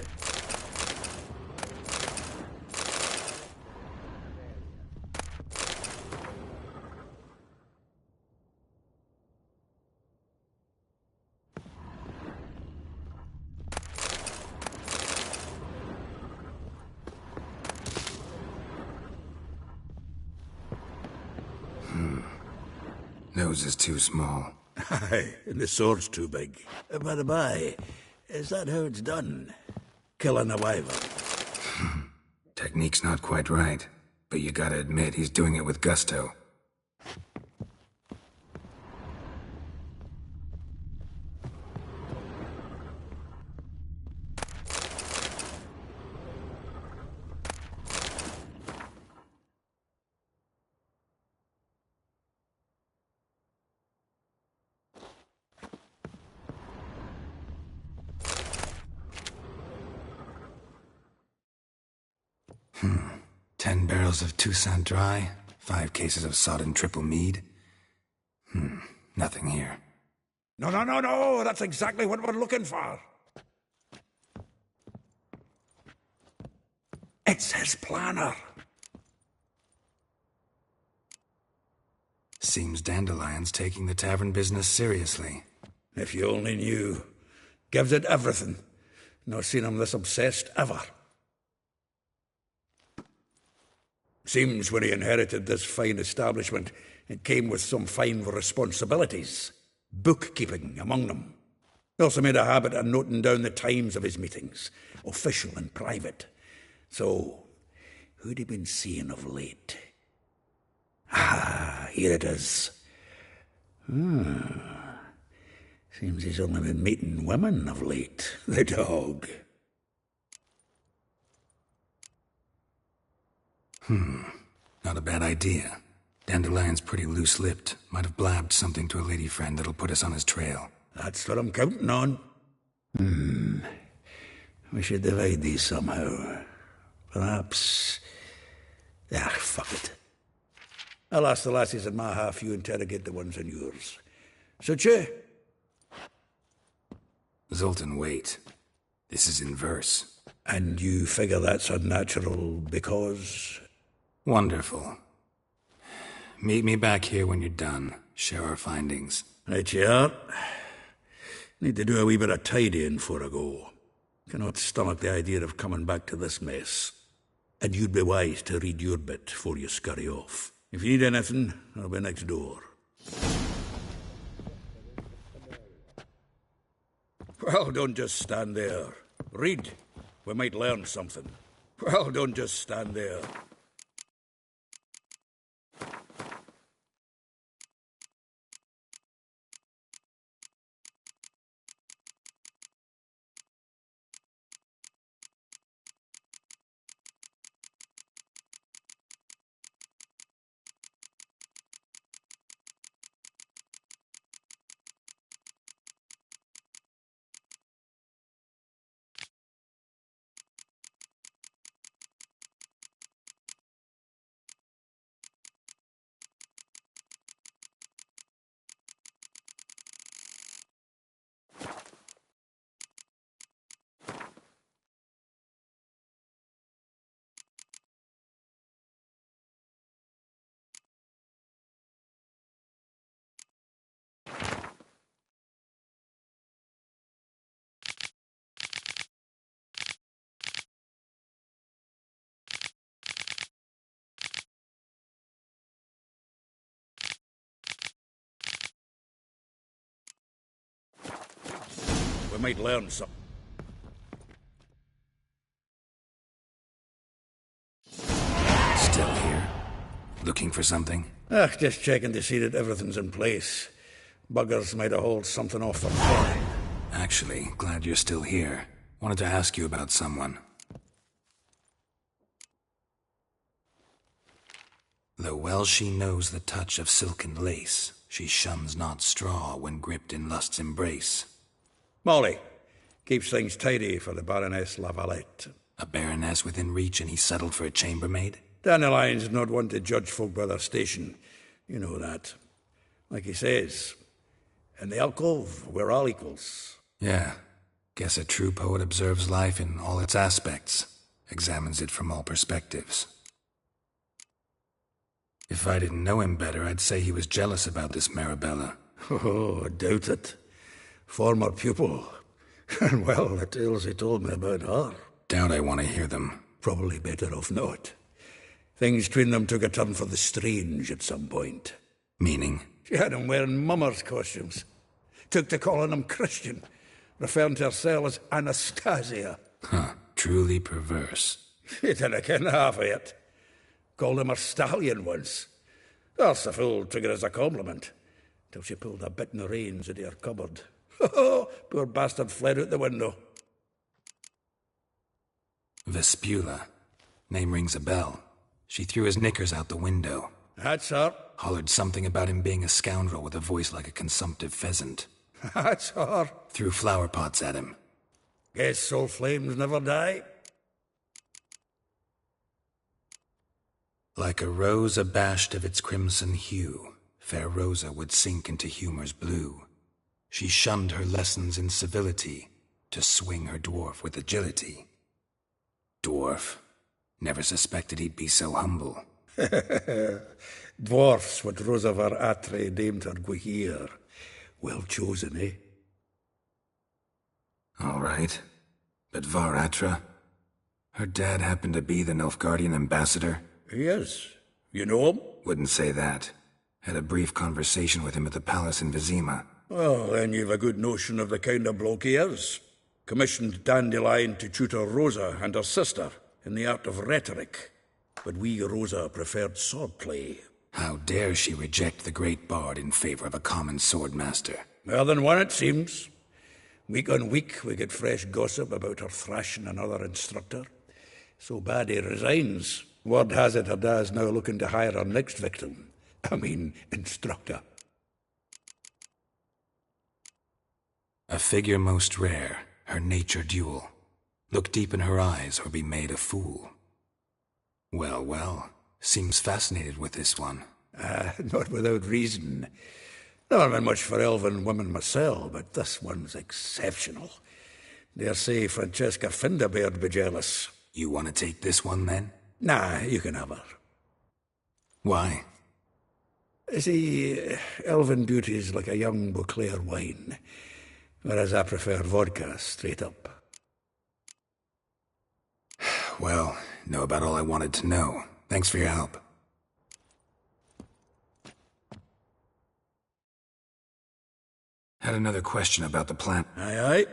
Nose is too small. Aye, and the sword's too big. By the by, is that how it's done? Killing a wyvern? Technique's not quite right, but you gotta admit he's doing it with gusto. Hmm. 10 barrels of Toussaint Dry, 5 cases of sodden triple mead. Nothing here. No, that's exactly what we're looking for. It's his planner. Seems Dandelion's taking the tavern business seriously. If you only knew. Gives it everything. Not seen him this obsessed ever. Seems when he inherited this fine establishment, it came with some fine responsibilities. Bookkeeping among them. He also made a habit of noting down the times of his meetings, official and private. So, who'd he been seeing of late? Ah, here it is. Seems he's only been meeting women of late, the dog. Not a bad idea. Dandelion's pretty loose-lipped. Might have blabbed something to a lady friend that'll put us on his trail. That's what I'm counting on. We should divide these somehow. Perhaps... fuck it. I'll ask the lassies in my half, you interrogate the ones in yours. Suit you? Zoltan, wait. This is in verse. And you figure that's unnatural because... Wonderful. Meet me back here when you're done. Share our findings. Right you are. Need to do a wee bit of tidying before I go. Cannot stomach the idea of coming back to this mess. And you'd be wise to read your bit before you scurry off. If you need anything, I'll be next door. Well, don't just stand there. Read. We might learn something. Well, don't just stand there. We might learn something. Still here? Looking for something? Just checking to see that everything's in place. Buggers might have hauled something off the quarry. Actually, glad you're still here. Wanted to ask you about someone. Though well she knows the touch of silken lace, she shuns not straw when gripped in lust's embrace. Molly. Keeps things tidy for the Baroness Lavalette. A baroness within reach and he settled for a chambermaid? Dandelion's not one to judge folk by their station. You know that. Like he says, in the alcove, we're all equals. Yeah. Guess a true poet observes life in all its aspects, examines it from all perspectives. If I didn't know him better, I'd say he was jealous about this Marabella. Oh, I doubt it. Former pupil. And well, the tales he told me about her. Doubt I want to hear them. Probably better off not. Things between them took a turn for the strange at some point. Meaning? She had him wearing mummers' costumes. Took to calling him Christian, referring to herself as Anastasia. Huh, truly perverse. He didn't ken half of it. Called him her stallion once. That's the fool took it as a compliment, till she pulled a bit in the reins into her cupboard. Poor bastard fled out the window. Vespula. Name rings a bell. She threw his knickers out the window. That's her. Hollered something about him being a scoundrel with a voice like a consumptive pheasant. That's her. Threw flower pots at him. Guess soul flames never die. Like a rose abashed of its crimson hue, fair Rosa would sink into humor's blue. She shunned her lessons in civility, to swing her dwarf with agility. Dwarf. Never suspected he'd be so humble. Dwarfs what Rosa var Atre named her Guihir. Well chosen, eh? All right. But Var Atra? Her dad happened to be the Nilfgaardian ambassador? He is. You know him? Wouldn't say that. Had a brief conversation with him at the palace in Vizima. Well, then you've a good notion of the kind of bloke he is. Commissioned Dandelion to tutor Rosa and her sister in the art of rhetoric. But we, Rosa, preferred swordplay. How dare she reject the great bard in favor of a common swordmaster? More than one, it seems. Week on week, we get fresh gossip about her thrashing another instructor. So bad he resigns. Word has it her dad's now looking to hire her next victim. Instructor. A figure most rare, her nature dual. Look deep in her eyes or be made a fool. Well, well, seems fascinated with this one. Not without reason. Never been much for elven women myself, but this one's exceptional. Dare say Francesca Finderbeard be jealous. You want to take this one, then? Nah, you can have her. Why? See, elven beauty's like a young Beauclair wine, whereas I prefer vodka straight up. Well, know about all I wanted to know. Thanks for your help. Had another question about the plan. Aye, aye.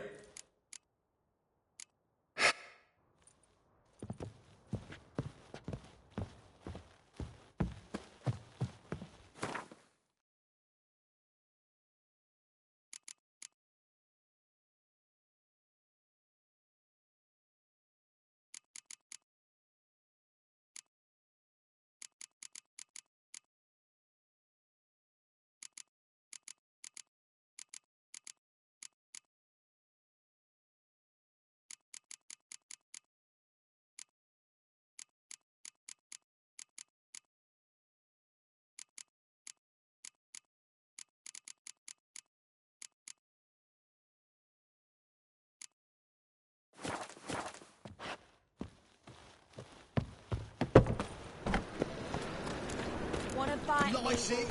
Nice it,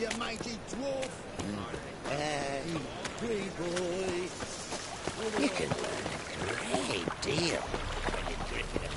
you mighty dwarf. Pretty boy. You can learn a great deal when you drink it.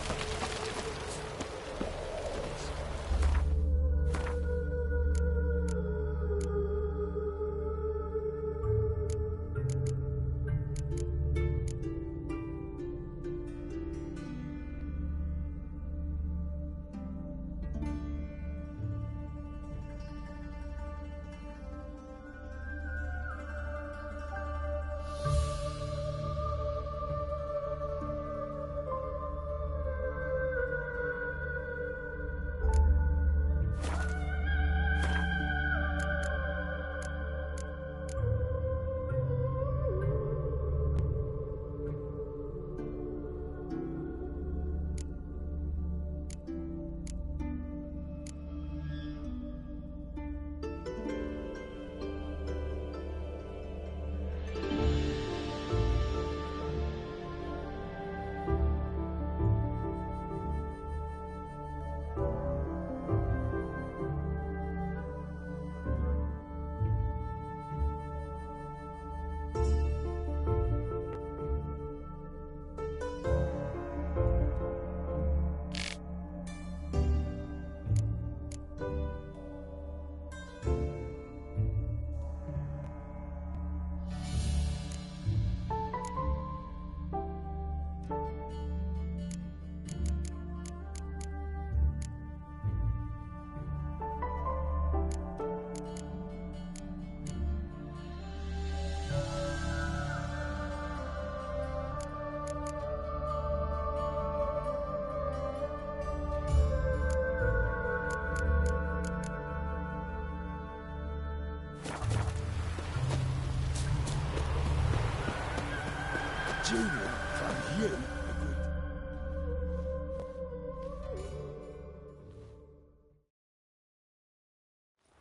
Junior finds you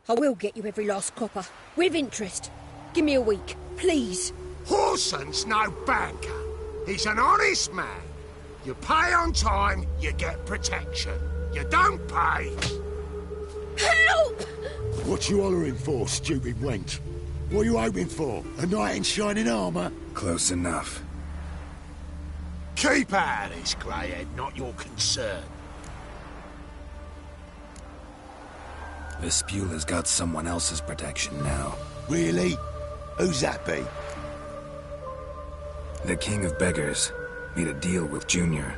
I will get you every last copper, with interest. Give me a week, please. Horson's no banker. He's an honest man. You pay on time, you get protection. You don't pay. Help! What you hollering for, stupid wench? What are you hoping for? A knight in shining armour? Close enough. Keep out of this, greyhead, not your concern. Vespula's got someone else's protection now. Really? Who's that be? The King of Beggars made a deal with Junior.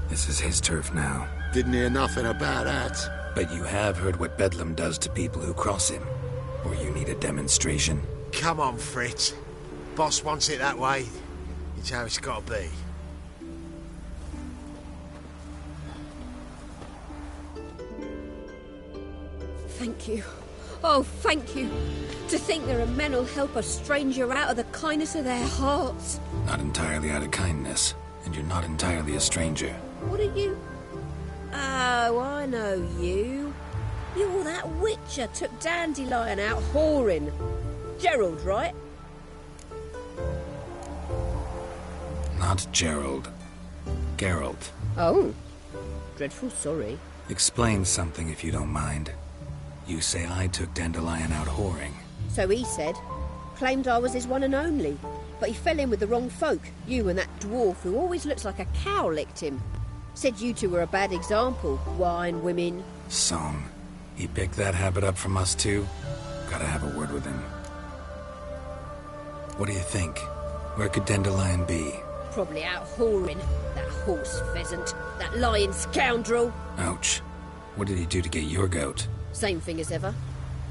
This is his turf now. Didn't hear nothing about that. But you have heard what Bedlam does to people who cross him. Or you need a demonstration? Come on, Fritz. Boss wants it that way. It's how it's got to be. Thank you. Oh, thank you. To think there are men who'll help a stranger out of the kindness of their hearts. Not entirely out of kindness, and you're not entirely a stranger. What are you? Oh, I know you. You're that witcher took Dandelion out whoring. Geralt, right? Not Gerald. Geralt. Oh. Dreadful sorry. Explain something if you don't mind. You say I took Dandelion out whoring. So he said. Claimed I was his one and only. But he fell in with the wrong folk. You and that dwarf who always looks like a cow licked him. Said you two were a bad example. Wine, women. Song. He picked that habit up from us too? Gotta have a word with him. What do you think? Where could Dandelion be? Probably out whoring. That horse pheasant. That lying scoundrel. Ouch. What did he do to get your goat? Same thing as ever.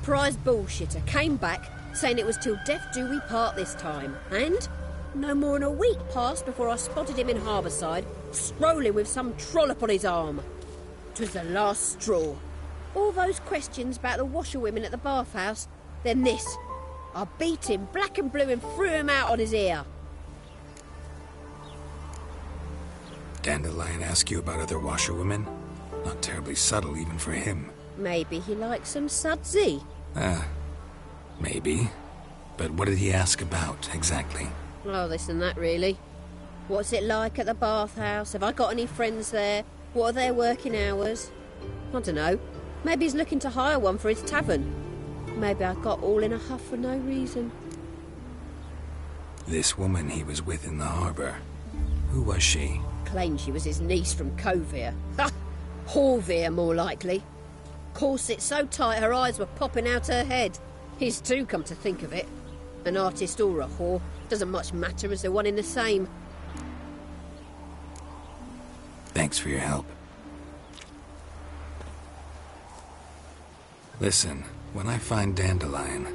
Prize bullshitter came back, saying it was till death do we part this time. And no more than a week passed before I spotted him in Harbourside, strolling with some trollop on his arm. 'Twas the last straw. All those questions about the washerwomen at the bathhouse, then this. I beat him black and blue and threw him out on his ear. Dandelion ask you about other washerwomen? Not terribly subtle even for him. Maybe he likes some sudsy. Maybe. But what did he ask about, exactly? Oh, this and that, really. What's it like at the bathhouse? Have I got any friends there? What are their working hours? I don't know. Maybe he's looking to hire one for his tavern. Maybe I got all in a huff for no reason. This woman he was with in the harbour. Who was she? Claimed she was his niece from Kovir. Ha! Horvir, more likely. Corset so tight her eyes were popping out her head. His too, come to think of it. An artist or a whore. Doesn't much matter as they're one in the same. Thanks for your help. Listen, when I find Dandelion,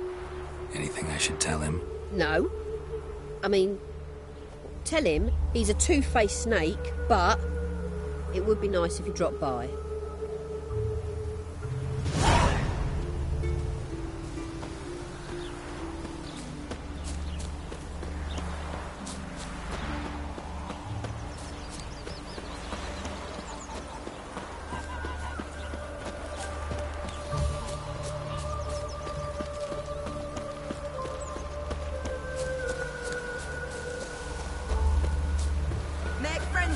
anything I should tell him? No. I mean, tell him he's a two-faced snake, but it would be nice if he dropped by.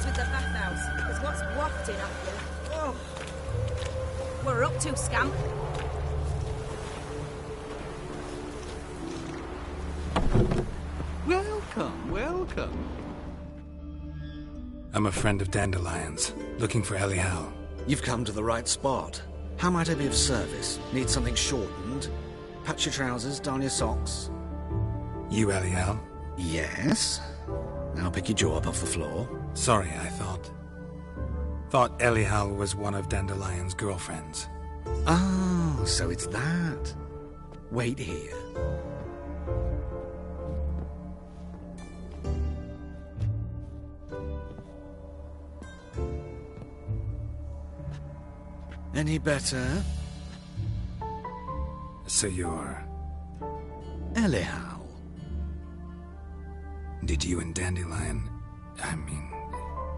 With the bathhouse, because what's wafting at you? Oh. We're up to, scamp. Welcome, welcome. I'm a friend of Dandelion's, looking for Elial. You've come to the right spot. How might I be of service? Need something shortened? Patch your trousers, darn your socks. You Elial? Yes. Now pick your jaw up off the floor. Sorry, I thought Elial was one of Dandelion's girlfriends. Oh, so it's that. Wait here. Any better? So you're... Elial. Did you and Dandelion I mean,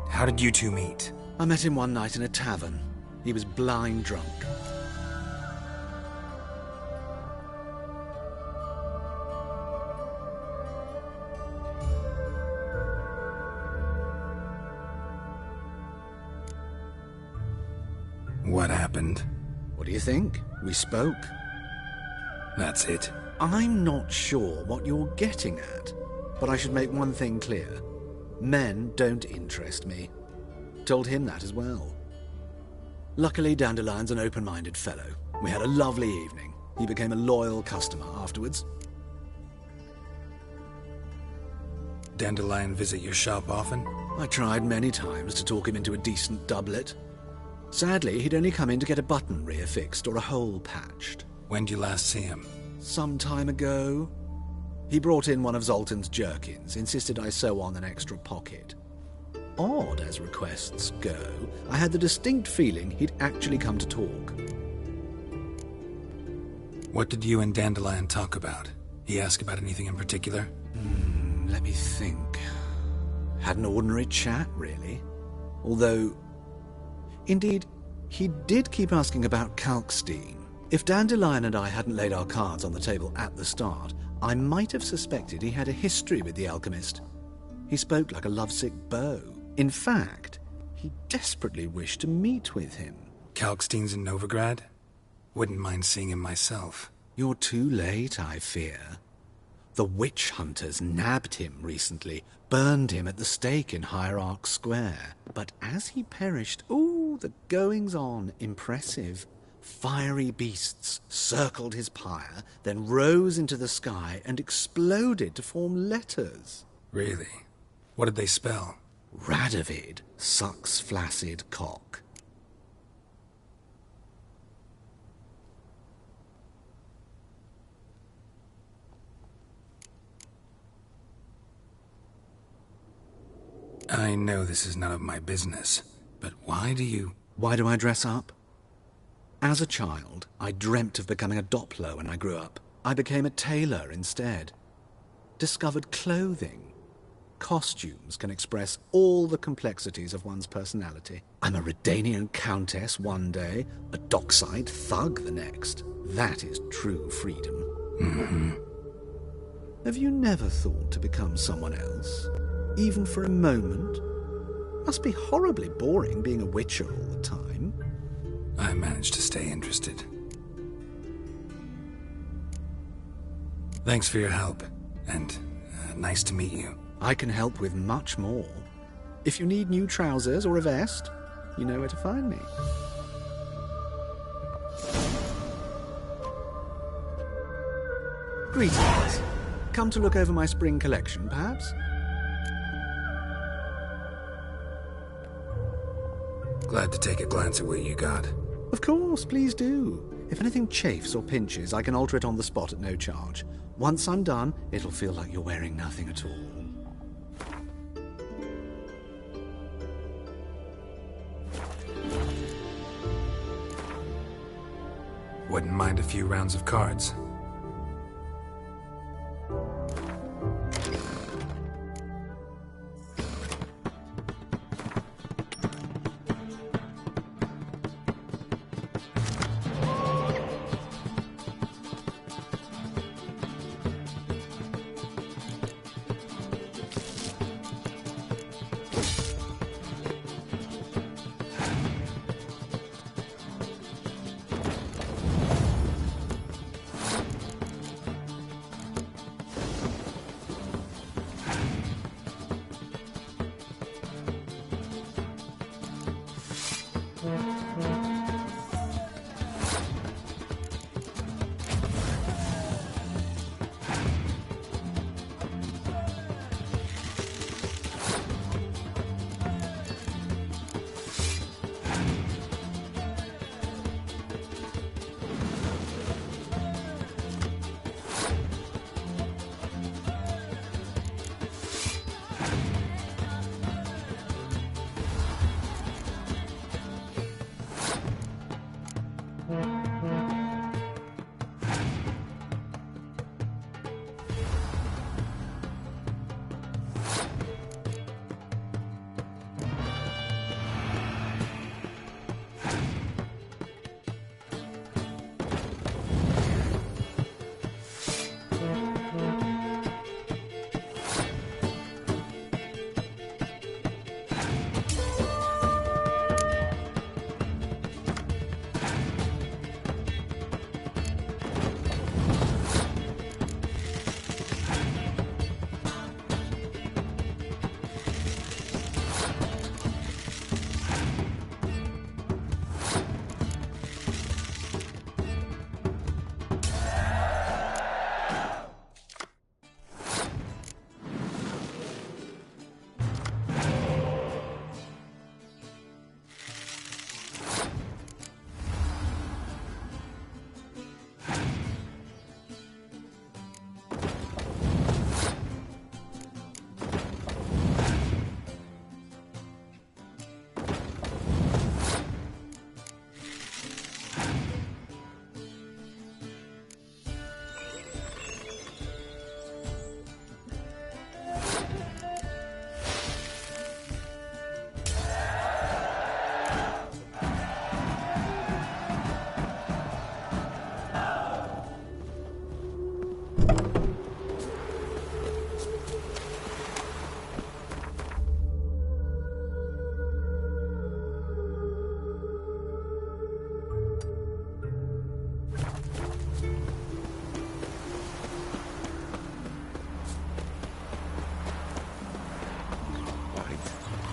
how did you two meet? I met him one night in a tavern. He was blind drunk. What happened? What do you think? We spoke. That's it. I'm not sure what you're getting at, but I should make one thing clear. Men don't interest me. Told him that as well. Luckily, Dandelion's an open-minded fellow. We had a lovely evening. He became a loyal customer afterwards. Dandelion visit your shop often? I tried many times to talk him into a decent doublet. Sadly, he'd only come in to get a button reaffixed or a hole patched. When did you last see him? Some time ago. He brought in one of Zoltan's jerkins, insisted I sew on an extra pocket. Odd as requests go, I had the distinct feeling he'd actually come to talk. What did you and Dandelion talk about? He ask about anything in particular? Let me think. Had an ordinary chat, really. Although, indeed, he did keep asking about Kalkstein. If Dandelion and I hadn't laid our cards on the table at the start, I might have suspected he had a history with the alchemist. He spoke like a lovesick beau. In fact, he desperately wished to meet with him. Kalkstein's in Novigrad? Wouldn't mind seeing him myself. You're too late, I fear. The witch hunters nabbed him recently, burned him at the stake in Hierarch Square. But as he perished, the goings-on, impressive. Fiery beasts circled his pyre, then rose into the sky and exploded to form letters. Really? What did they spell? Radovid sucks flaccid cock. I know this is none of my business, but why do I dress up? As a child, I dreamt of becoming a Doppler when I grew up. I became a tailor instead. Discovered clothing. Costumes can express all the complexities of one's personality. I'm a Redanian countess one day, a dockside thug the next. That is true freedom. Mm-hmm. Have you never thought to become someone else? Even for a moment? Must be horribly boring being a witcher all the time. I managed to stay interested. Thanks for your help, and nice to meet you. I can help with much more. If you need new trousers or a vest, you know where to find me. Greetings. Come to look over my spring collection, perhaps? Glad to take a glance at what you got. Of course, please do. If anything chafes or pinches, I can alter it on the spot at no charge. Once I'm done, it'll feel like you're wearing nothing at all. Wouldn't mind a few rounds of cards.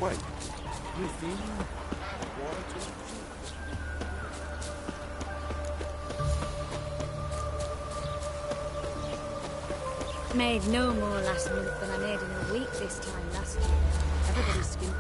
Wait, within water? Made no more last minute than I made in a week this time last year. Everybody's scooping.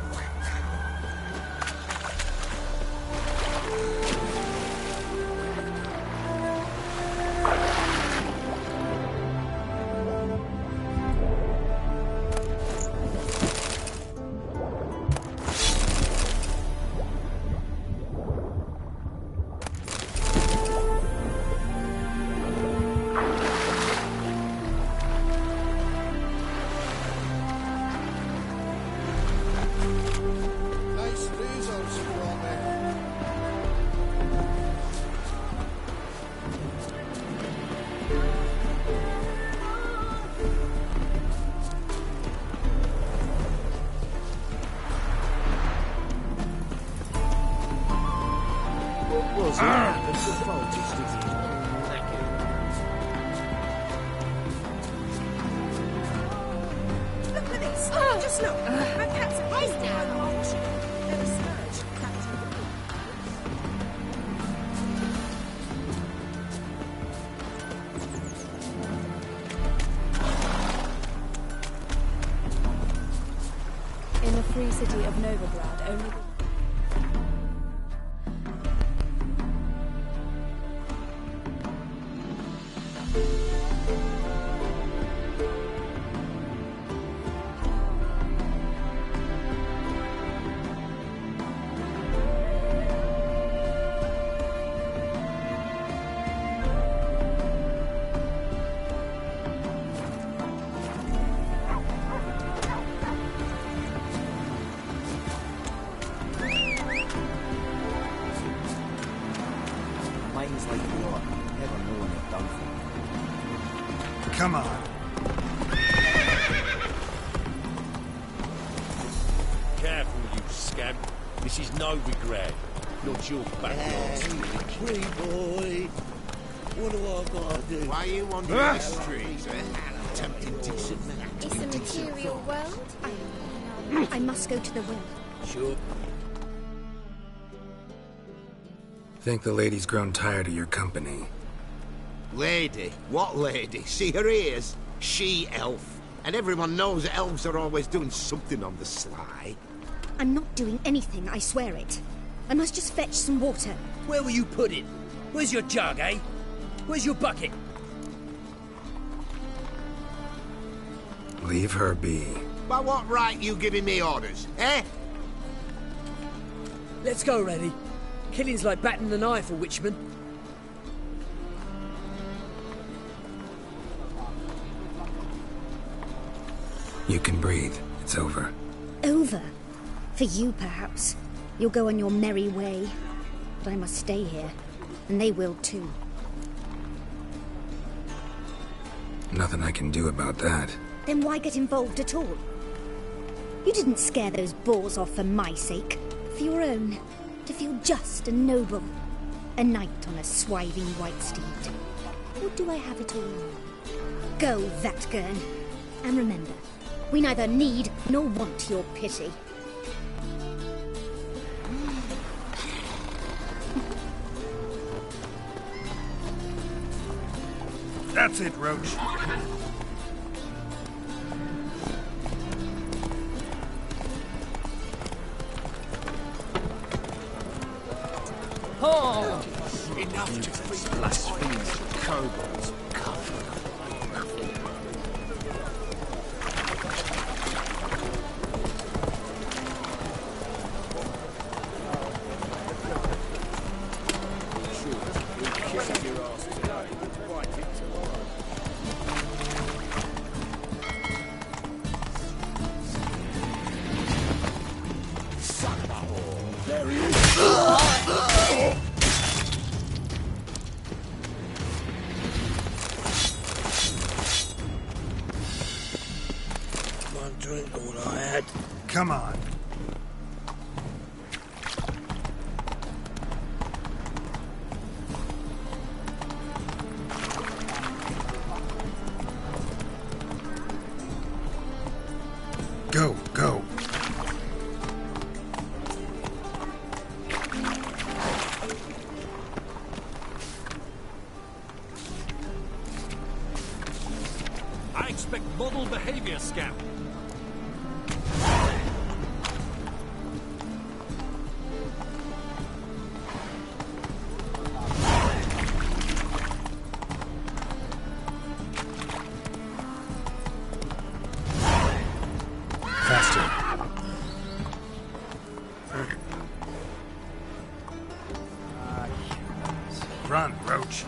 In the free city of Novigrad, only... Come on. Careful, you scamp. This is Novigrad, not your backyard. Pretty boy. What do I gotta do? Why are you wandering the streets, eh? Tempting decent men. It's a material world. I must go to the well. Sure. Think the lady's grown tired of your company. Lady? What lady? See her ears? She-elf. And everyone knows elves are always doing something on the sly. I'm not doing anything, I swear it. I must just fetch some water. Where will you put it? Where's your jug, eh? Where's your bucket? Leave her be. By what right you giving me orders, eh? Let's go, Reddy. Killing's like batting an eye for witchmen. You can breathe. It's over. Over? For you, perhaps. You'll go on your merry way. But I must stay here. And they will too. Nothing I can do about that. Then why get involved at all? You didn't scare those boars off for my sake. For your own. To feel just and noble. A knight on a swiving white steed. Or do I have it all wrong? Go, Vatgern. And remember, we neither need nor want your pity. That's it, Roach. Oh! Enough to feed blasphemies, kobolds, Come on. Go, go. be a scout. Run, Roach.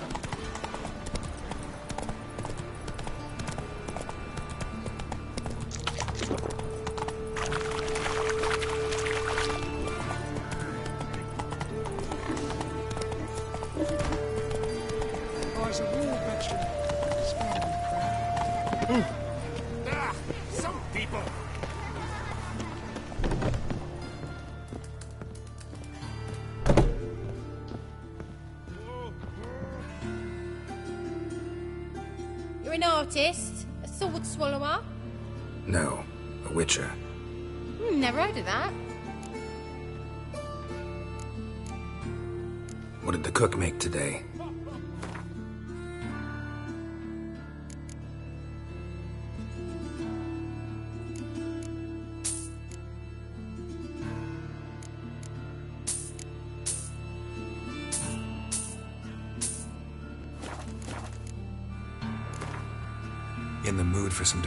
Some people. You're an artist? A sword swallower? No, a witcher. Never heard of that. What did the cook make today? In the mood for some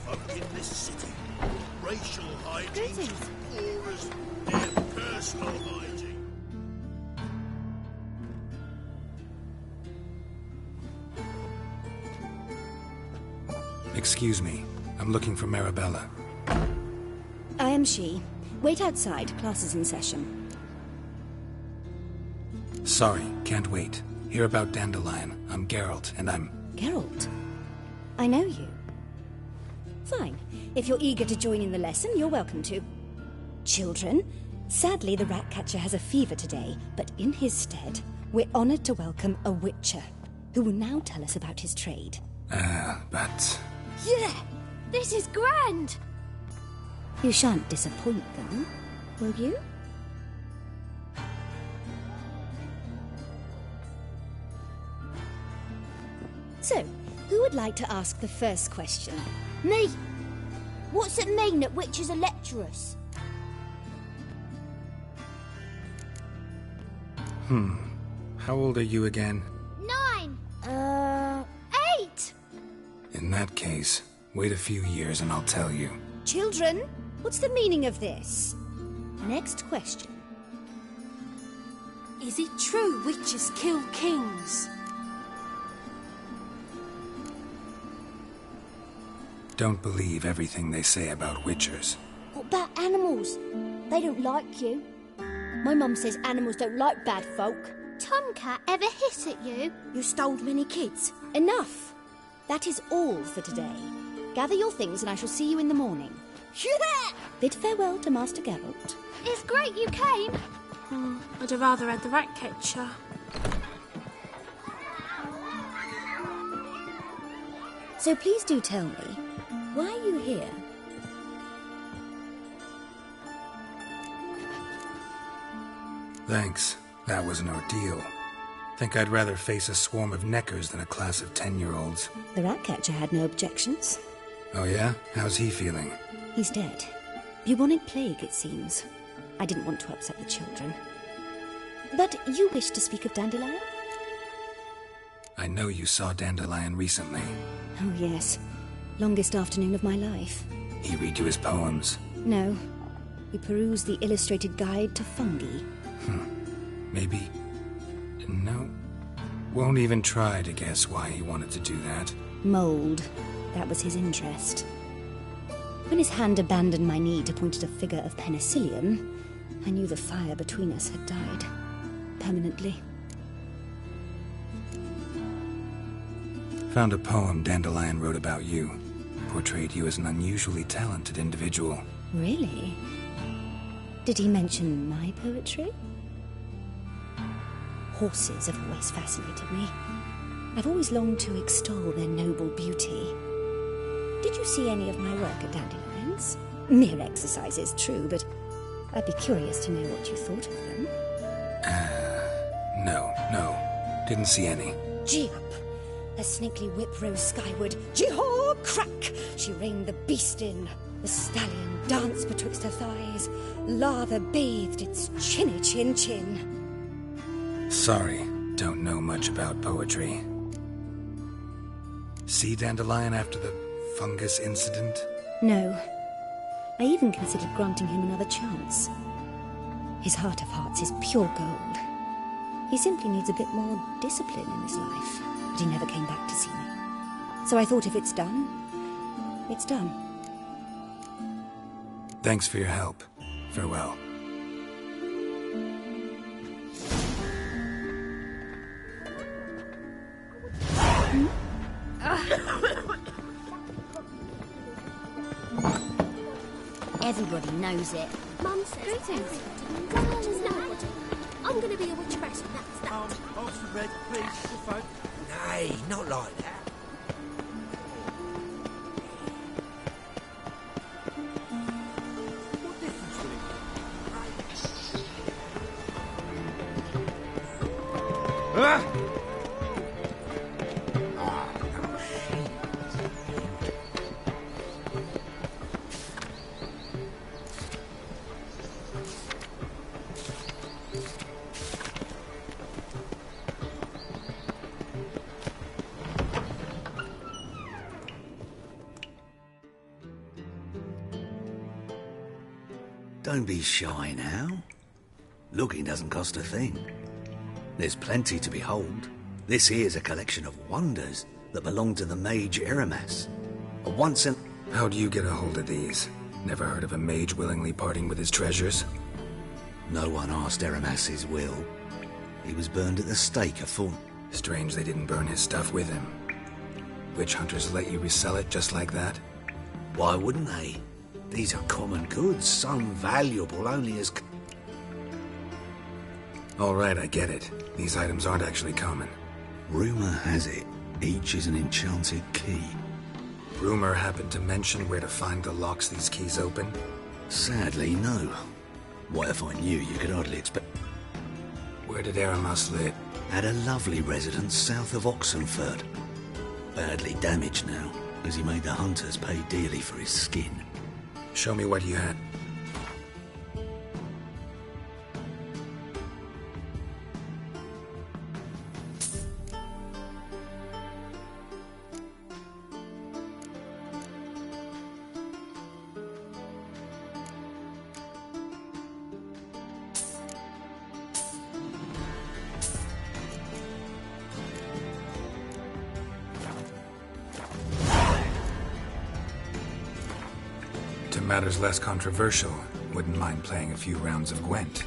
Folk in this city. Racial hygiene or as their personal hygiene. Excuse me. I'm looking for Marabella. I am she. Wait outside. Class is in session. Sorry, can't wait. Hear about Dandelion. I'm Geralt, and I'm... Geralt? I know you. Fine. If you're eager to join in the lesson, you're welcome to. Children, sadly the Ratcatcher has a fever today, but in his stead, we're honoured to welcome a witcher, who will now tell us about his trade. But... Yeah! This is grand! You shan't disappoint them, will you? So, who would like to ask the first question? Me! What's it mean that witches are lecturers? How old are you again? 9! 8! In that case, wait a few years and I'll tell you. Children, what's the meaning of this? Next question. Is it true witches kill kings? Don't believe everything they say about witchers. What about animals? They don't like you. My mum says animals don't like bad folk. Tomcat ever hiss at you? You stole many kids. Enough. That is all for today. Gather your things and I shall see you in the morning. Bid farewell to Master Geralt. It's great you came. I'd have rather had the rat catcher. So please do tell me, why are you here? Thanks. That was an ordeal. Think I'd rather face a swarm of neckers than a class of 10-year-olds. The rat catcher had no objections. Oh yeah? How's he feeling? He's dead. Bubonic plague, it seems. I didn't want to upset the children. But you wish to speak of Dandelion? I know you saw Dandelion recently. Oh, yes. Longest afternoon of my life. He read you his poems? No. He perused the illustrated guide to fungi. Maybe... No. Won't even try to guess why he wanted to do that. Mould. That was his interest. When his hand abandoned my knee to point at a figure of penicillium, I knew the fire between us had died. Permanently. Found a poem Dandelion wrote about you. Portrayed you as an unusually talented individual. Really? Did he mention my poetry? Horses have always fascinated me. I've always longed to extol their noble beauty. Did you see any of my work at Dandelion's? Mere exercises, true, but I'd be curious to know what you thought of them. No. Didn't see any. Gee up! A snakely whip rose skyward. Gee-haw! Crack! She reined the beast in. The stallion danced betwixt her thighs. Lather bathed its chinny chin. Sorry, don't know much about poetry. See Dandelion after the fungus incident? No. I even considered granting him another chance. His heart of hearts is pure gold. He simply needs a bit more discipline in his life. But he never came back to see me. So I thought if it's done, it's done. Thanks for your help. Farewell. Everybody knows it. Mum says Greetings. Nobody. I'm going to be a witch person, that's that. Oxford Red, please, your phone. Nay, not like that. What difference will it make? Ah! Don't be shy now. Looking doesn't cost a thing. There's plenty to behold. This here's a collection of wonders that belong to the mage Eramas. A once in... How'd you get a hold of these? Never heard of a mage willingly parting with his treasures? No one asked Eramas his will. He was burned at the stake of Thorn. Strange they didn't burn his stuff with him. Witch hunters let you resell it just like that? Why wouldn't they? These are common goods, some valuable only as... All right, I get it. These items aren't actually common. Rumor has it, each is an enchanted key. Rumor happened to mention where to find the locks these keys open? Sadly, no. What if I knew, you could hardly expect... Where did Eramas live? At a lovely residence south of Oxenford. Badly damaged now, because he made the hunters pay dearly for his skin. Show me what you had. To matters less controversial, wouldn't mind playing a few rounds of Gwent.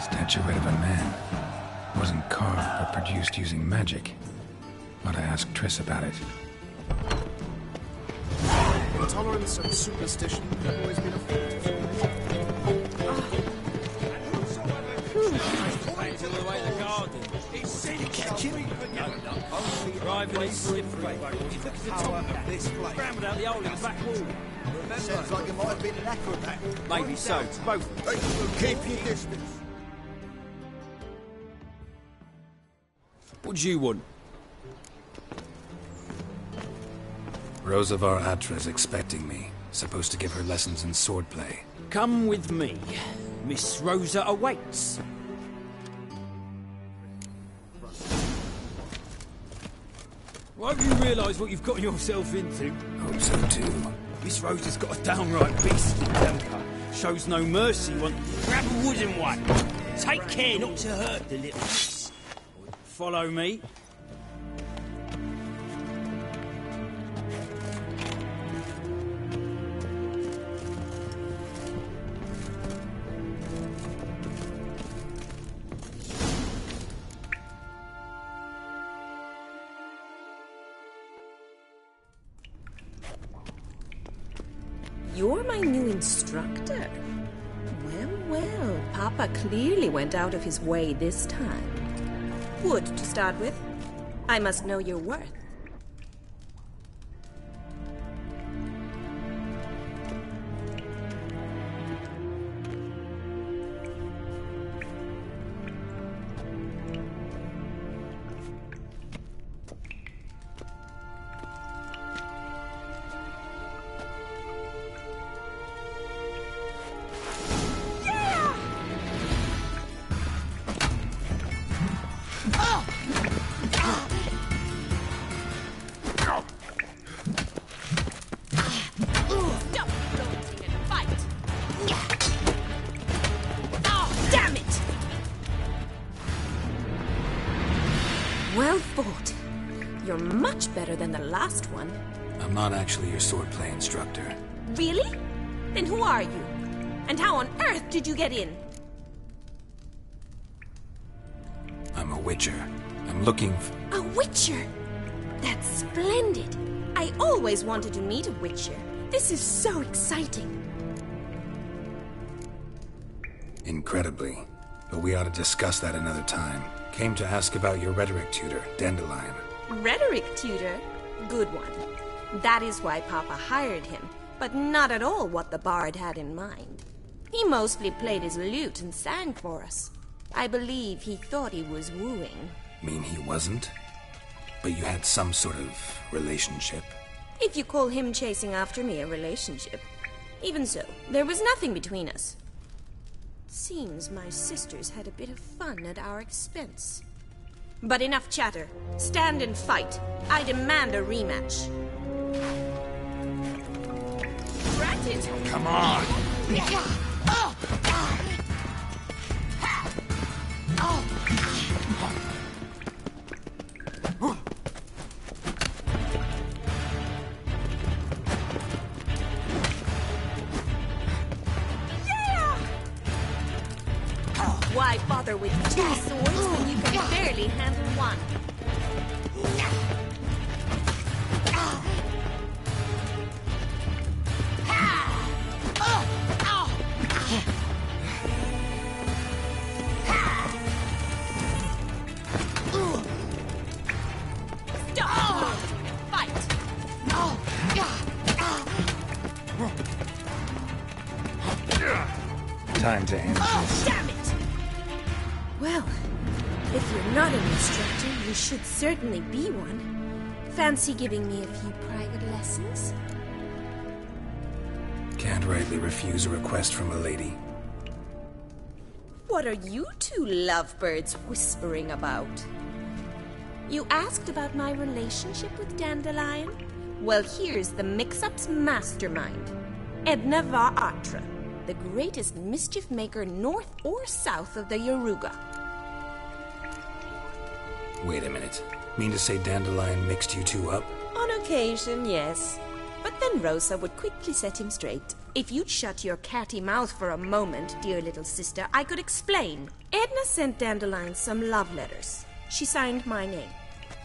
Statuette of a man. Wasn't carved, but produced using magic. Ought to ask Triss about it. Intolerance and superstition have always been a fault. Driving is slippery. If look at the top of this place. Scrambled out the hole in the back wall. Sounds like it might have been an acrobat. Maybe so. Both. Keep your distance. What do you want? Rosavar Atra's expecting me. Supposed to give her lessons in swordplay. Come with me. Miss Rosa awaits. Why have you realised what you've got yourself into? Hope so too. Miss Rosa's got a downright beastly temper. Shows no mercy. Grab a wooden one. Take care not to hurt the little miss. Follow me. You're my new instructor. Well, Papa clearly went out of his way this time. Wood, to start with. I must know your worth. Stop floating and fight! Oh, damn it! Well fought. You're much better than the last one. I'm not actually your swordplay instructor. Really? Then who are you? And how on earth did you get in? I'm a witcher. I'm looking for... A witcher? That's splendid. I always wanted to meet a witcher. This is so exciting. Incredibly. But we ought to discuss that another time. Came to ask about your rhetoric tutor, Dandelion. Rhetoric tutor? Good one. That is why Papa hired him, but not at all what the bard had in mind. He mostly played his lute and sang for us. I believe he thought he was wooing. Mean he wasn't? But you had some sort of relationship? If you call him chasing after me a relationship. Even so, there was nothing between us. Seems my sisters had a bit of fun at our expense. But enough chatter. Stand and fight. I demand a rematch. Granted. Come on! Why bother with two swords when you can barely handle one? Stop! Fight! Time to end this. Damn it! Well, if you're not an instructor, you should certainly be one. Fancy giving me a few private lessons? Can't rightly refuse a request from a lady. What are you two lovebirds whispering about? You asked about my relationship with Dandelion? Well, here's the mix-up's mastermind. Edna Va Atra, the greatest mischief maker north or south of the Yaruga. Wait a minute. Mean to say Dandelion mixed you two up? On occasion, yes. But then Rosa would quickly set him straight. If you'd shut your catty mouth for a moment, dear little sister, I could explain. Edna sent Dandelion some love letters. She signed my name.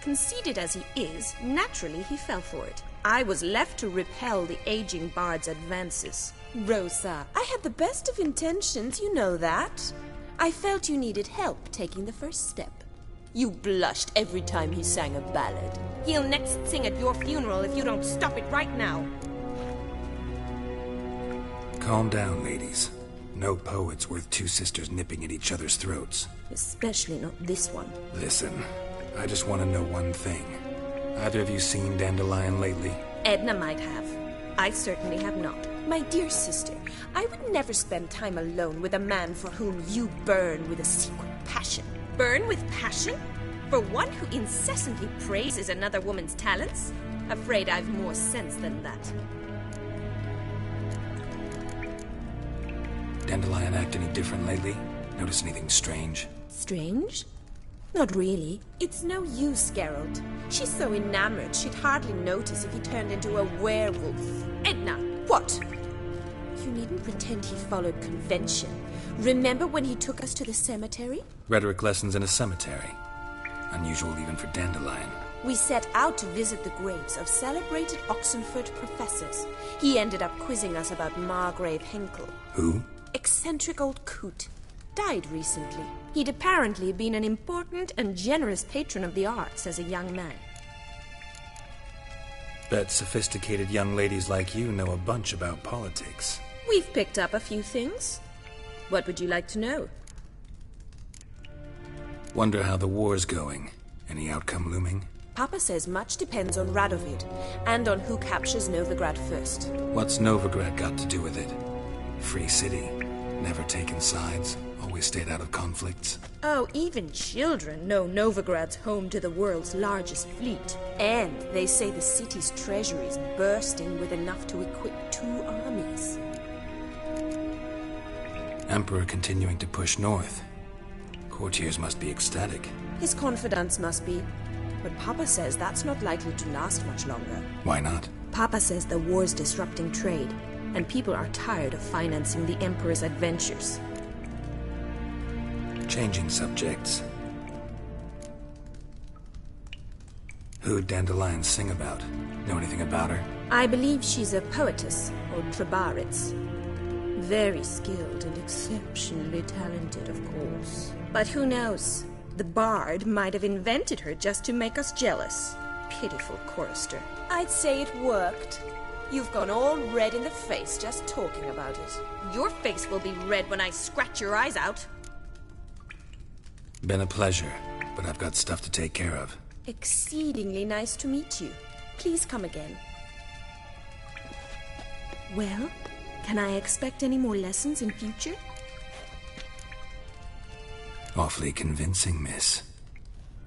Conceited as he is, naturally he fell for it. I was left to repel the aging bard's advances. Rosa, I had the best of intentions, you know that. I felt you needed help taking the first step. You blushed every time he sang a ballad. He'll next sing at your funeral if you don't stop it right now. Calm down, ladies. No poet's worth two sisters nipping at each other's throats. Especially not this one. Listen, I just want to know one thing. Either of you seen Dandelion lately? Edna might have. I certainly have not. My dear sister, I would never spend time alone with a man for whom you burn with a secret passion. Burn with passion? For one who incessantly praises another woman's talents? Afraid I've more sense than that. Dandelion act any different lately? Notice anything strange? Strange? Not really. It's no use, Geralt. She's so enamored she'd hardly notice if he turned into a werewolf. Edna, what? You needn't pretend he followed convention. Remember when he took us to the cemetery? Rhetoric lessons in a cemetery. Unusual even for Dandelion. We set out to visit the graves of celebrated Oxenford professors. He ended up quizzing us about Margrave Henkel. Who? Eccentric old coot. Died recently. He'd apparently been an important and generous patron of the arts as a young man. Bet sophisticated young ladies like you know a bunch about politics. We've picked up a few things. What would you like to know? Wonder how the war's going. Any outcome looming? Papa says much depends on Radovid, and on who captures Novigrad first. What's Novigrad got to do with it? Free city. Never taken sides, always stayed out of conflicts. Oh, even children know Novigrad's home to the world's largest fleet. And they say the city's treasury is bursting with enough to equip 2 armies. Emperor continuing to push north. Courtiers must be ecstatic. His confidants must be. But Papa says that's not likely to last much longer. Why not? Papa says the war's disrupting trade, and people are tired of financing the Emperor's adventures. Changing subjects. Who'd Dandelion sing about? Know anything about her? I believe she's a poetess, or trebaritz. Very skilled and exceptionally talented, of course. But who knows? The bard might have invented her just to make us jealous. Pitiful chorister. I'd say it worked. You've gone all red in the face just talking about it. Your face will be red when I scratch your eyes out. Been a pleasure, but I've got stuff to take care of. Exceedingly nice to meet you. Please come again. Well, can I expect any more lessons in future? Awfully convincing, miss.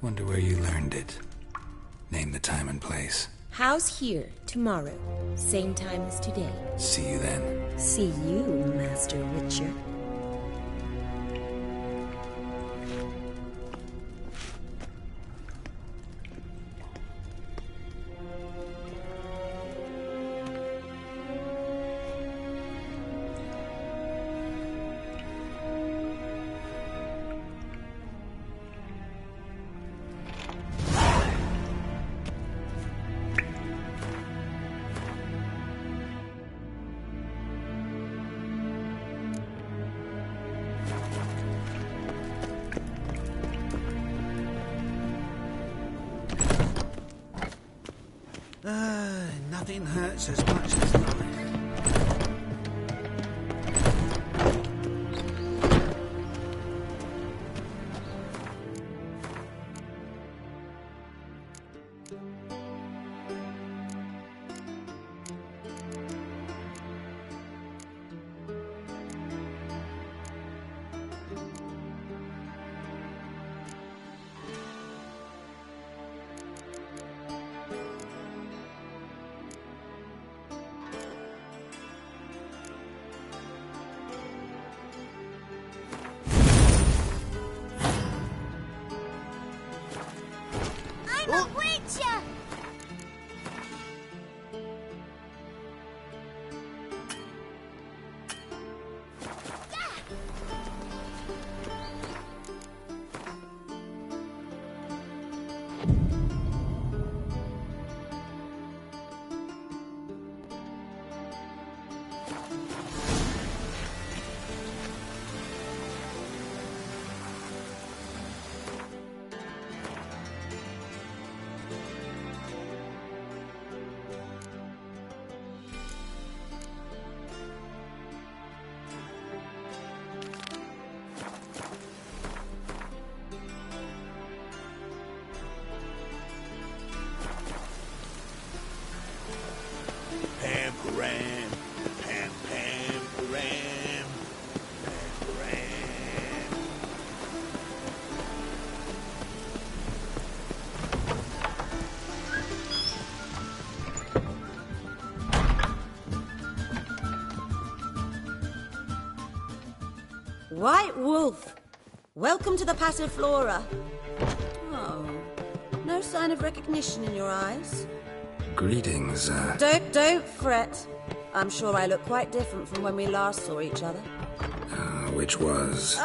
Wonder where you learned it. Name the time and place. House here, tomorrow. Same time as today. See you then. See you, Master Witcher. Nothing hurts as much as life. I'm a witcher! Pam-param, pam-pam-param, pam-param. White Wolf, welcome to the Passiflora. Oh, no sign of recognition in your eyes. Greetings, Don't fret. I'm sure I look quite different from when we last saw each other. Which was...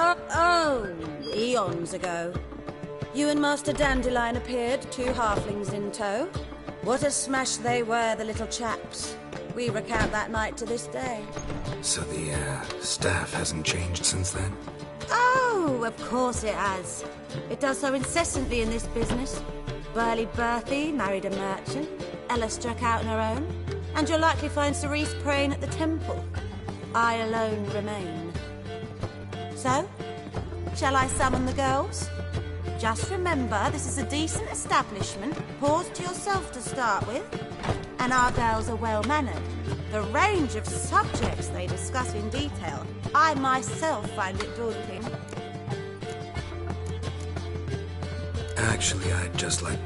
Eons ago. You and Master Dandelion appeared, 2 halflings in tow. What a smash they were, the little chaps. We recount that night to this day. So the, staff hasn't changed since then? Oh, of course it has. It does so incessantly in this business. Burly Berthie married a merchant. Ella struck out on her own. And you'll likely find Cerise praying at the temple. I alone remain. So, shall I summon the girls? Just remember, this is a decent establishment. Pause to yourself to start with. And our girls are well-mannered. The range of subjects they discuss in detail, I myself find it daunting. Actually, I'd just like...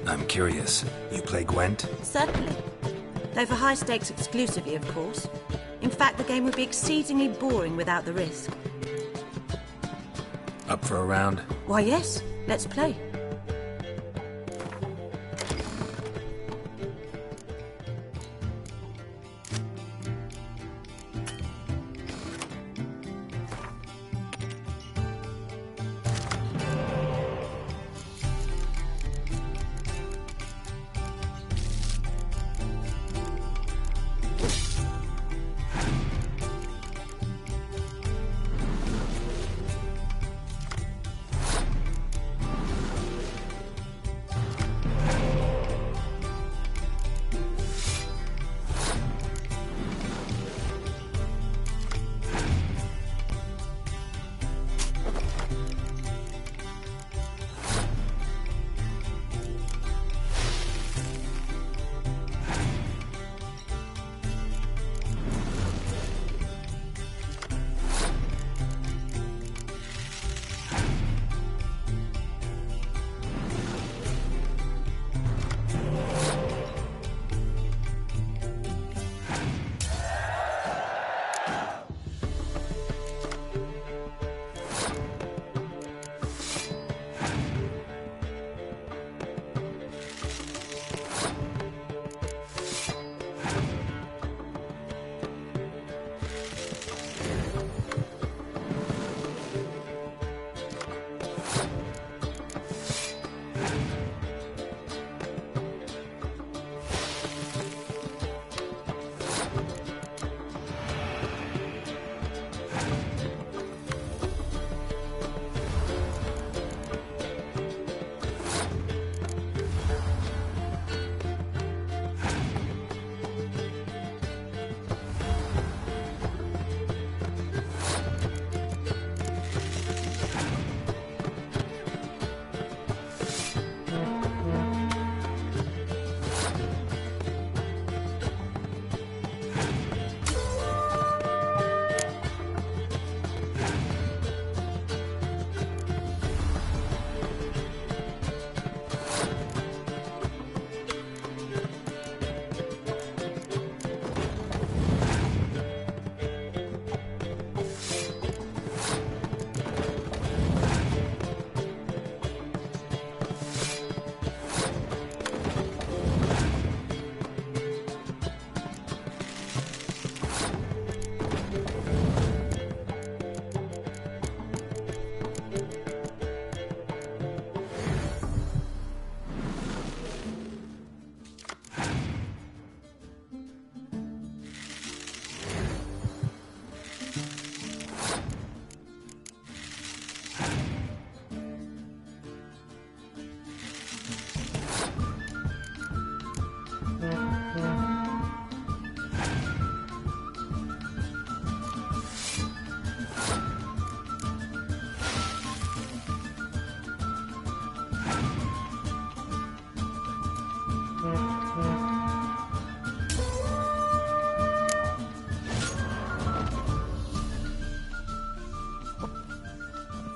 I'm curious. You play Gwent? Certainly. Though for high stakes exclusively, of course. In fact, the game would be exceedingly boring without the risk. Up for a round? Why, yes. Let's play.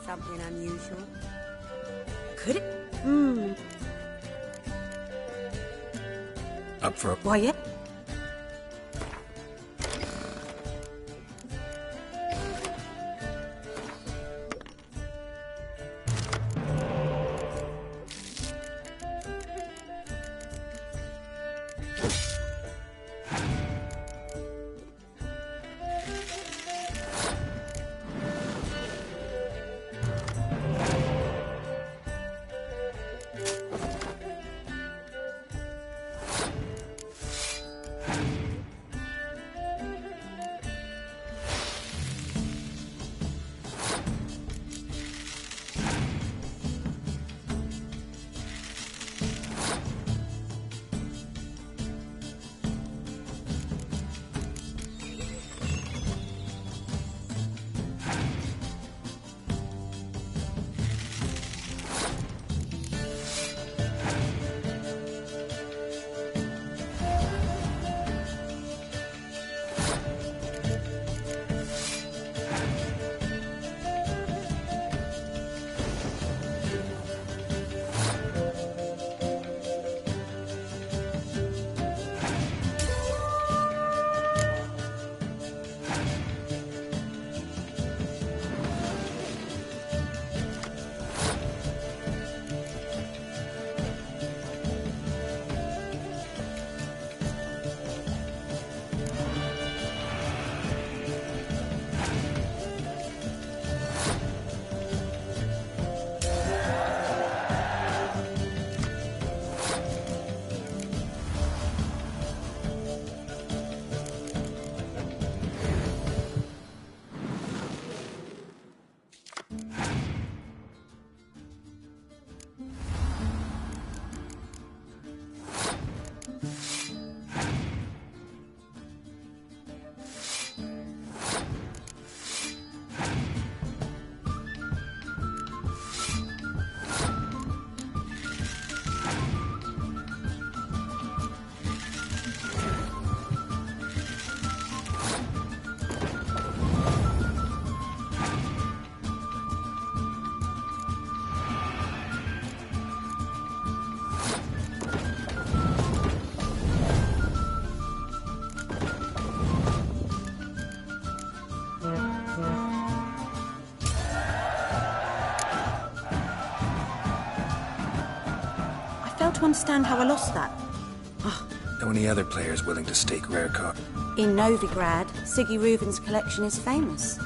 Something unusual. Could it? Up for a... Why, yeah. fail to understand how I lost that. Know any other players willing to stake rare cards? In Novigrad, Siggy Reuven's collection is famous.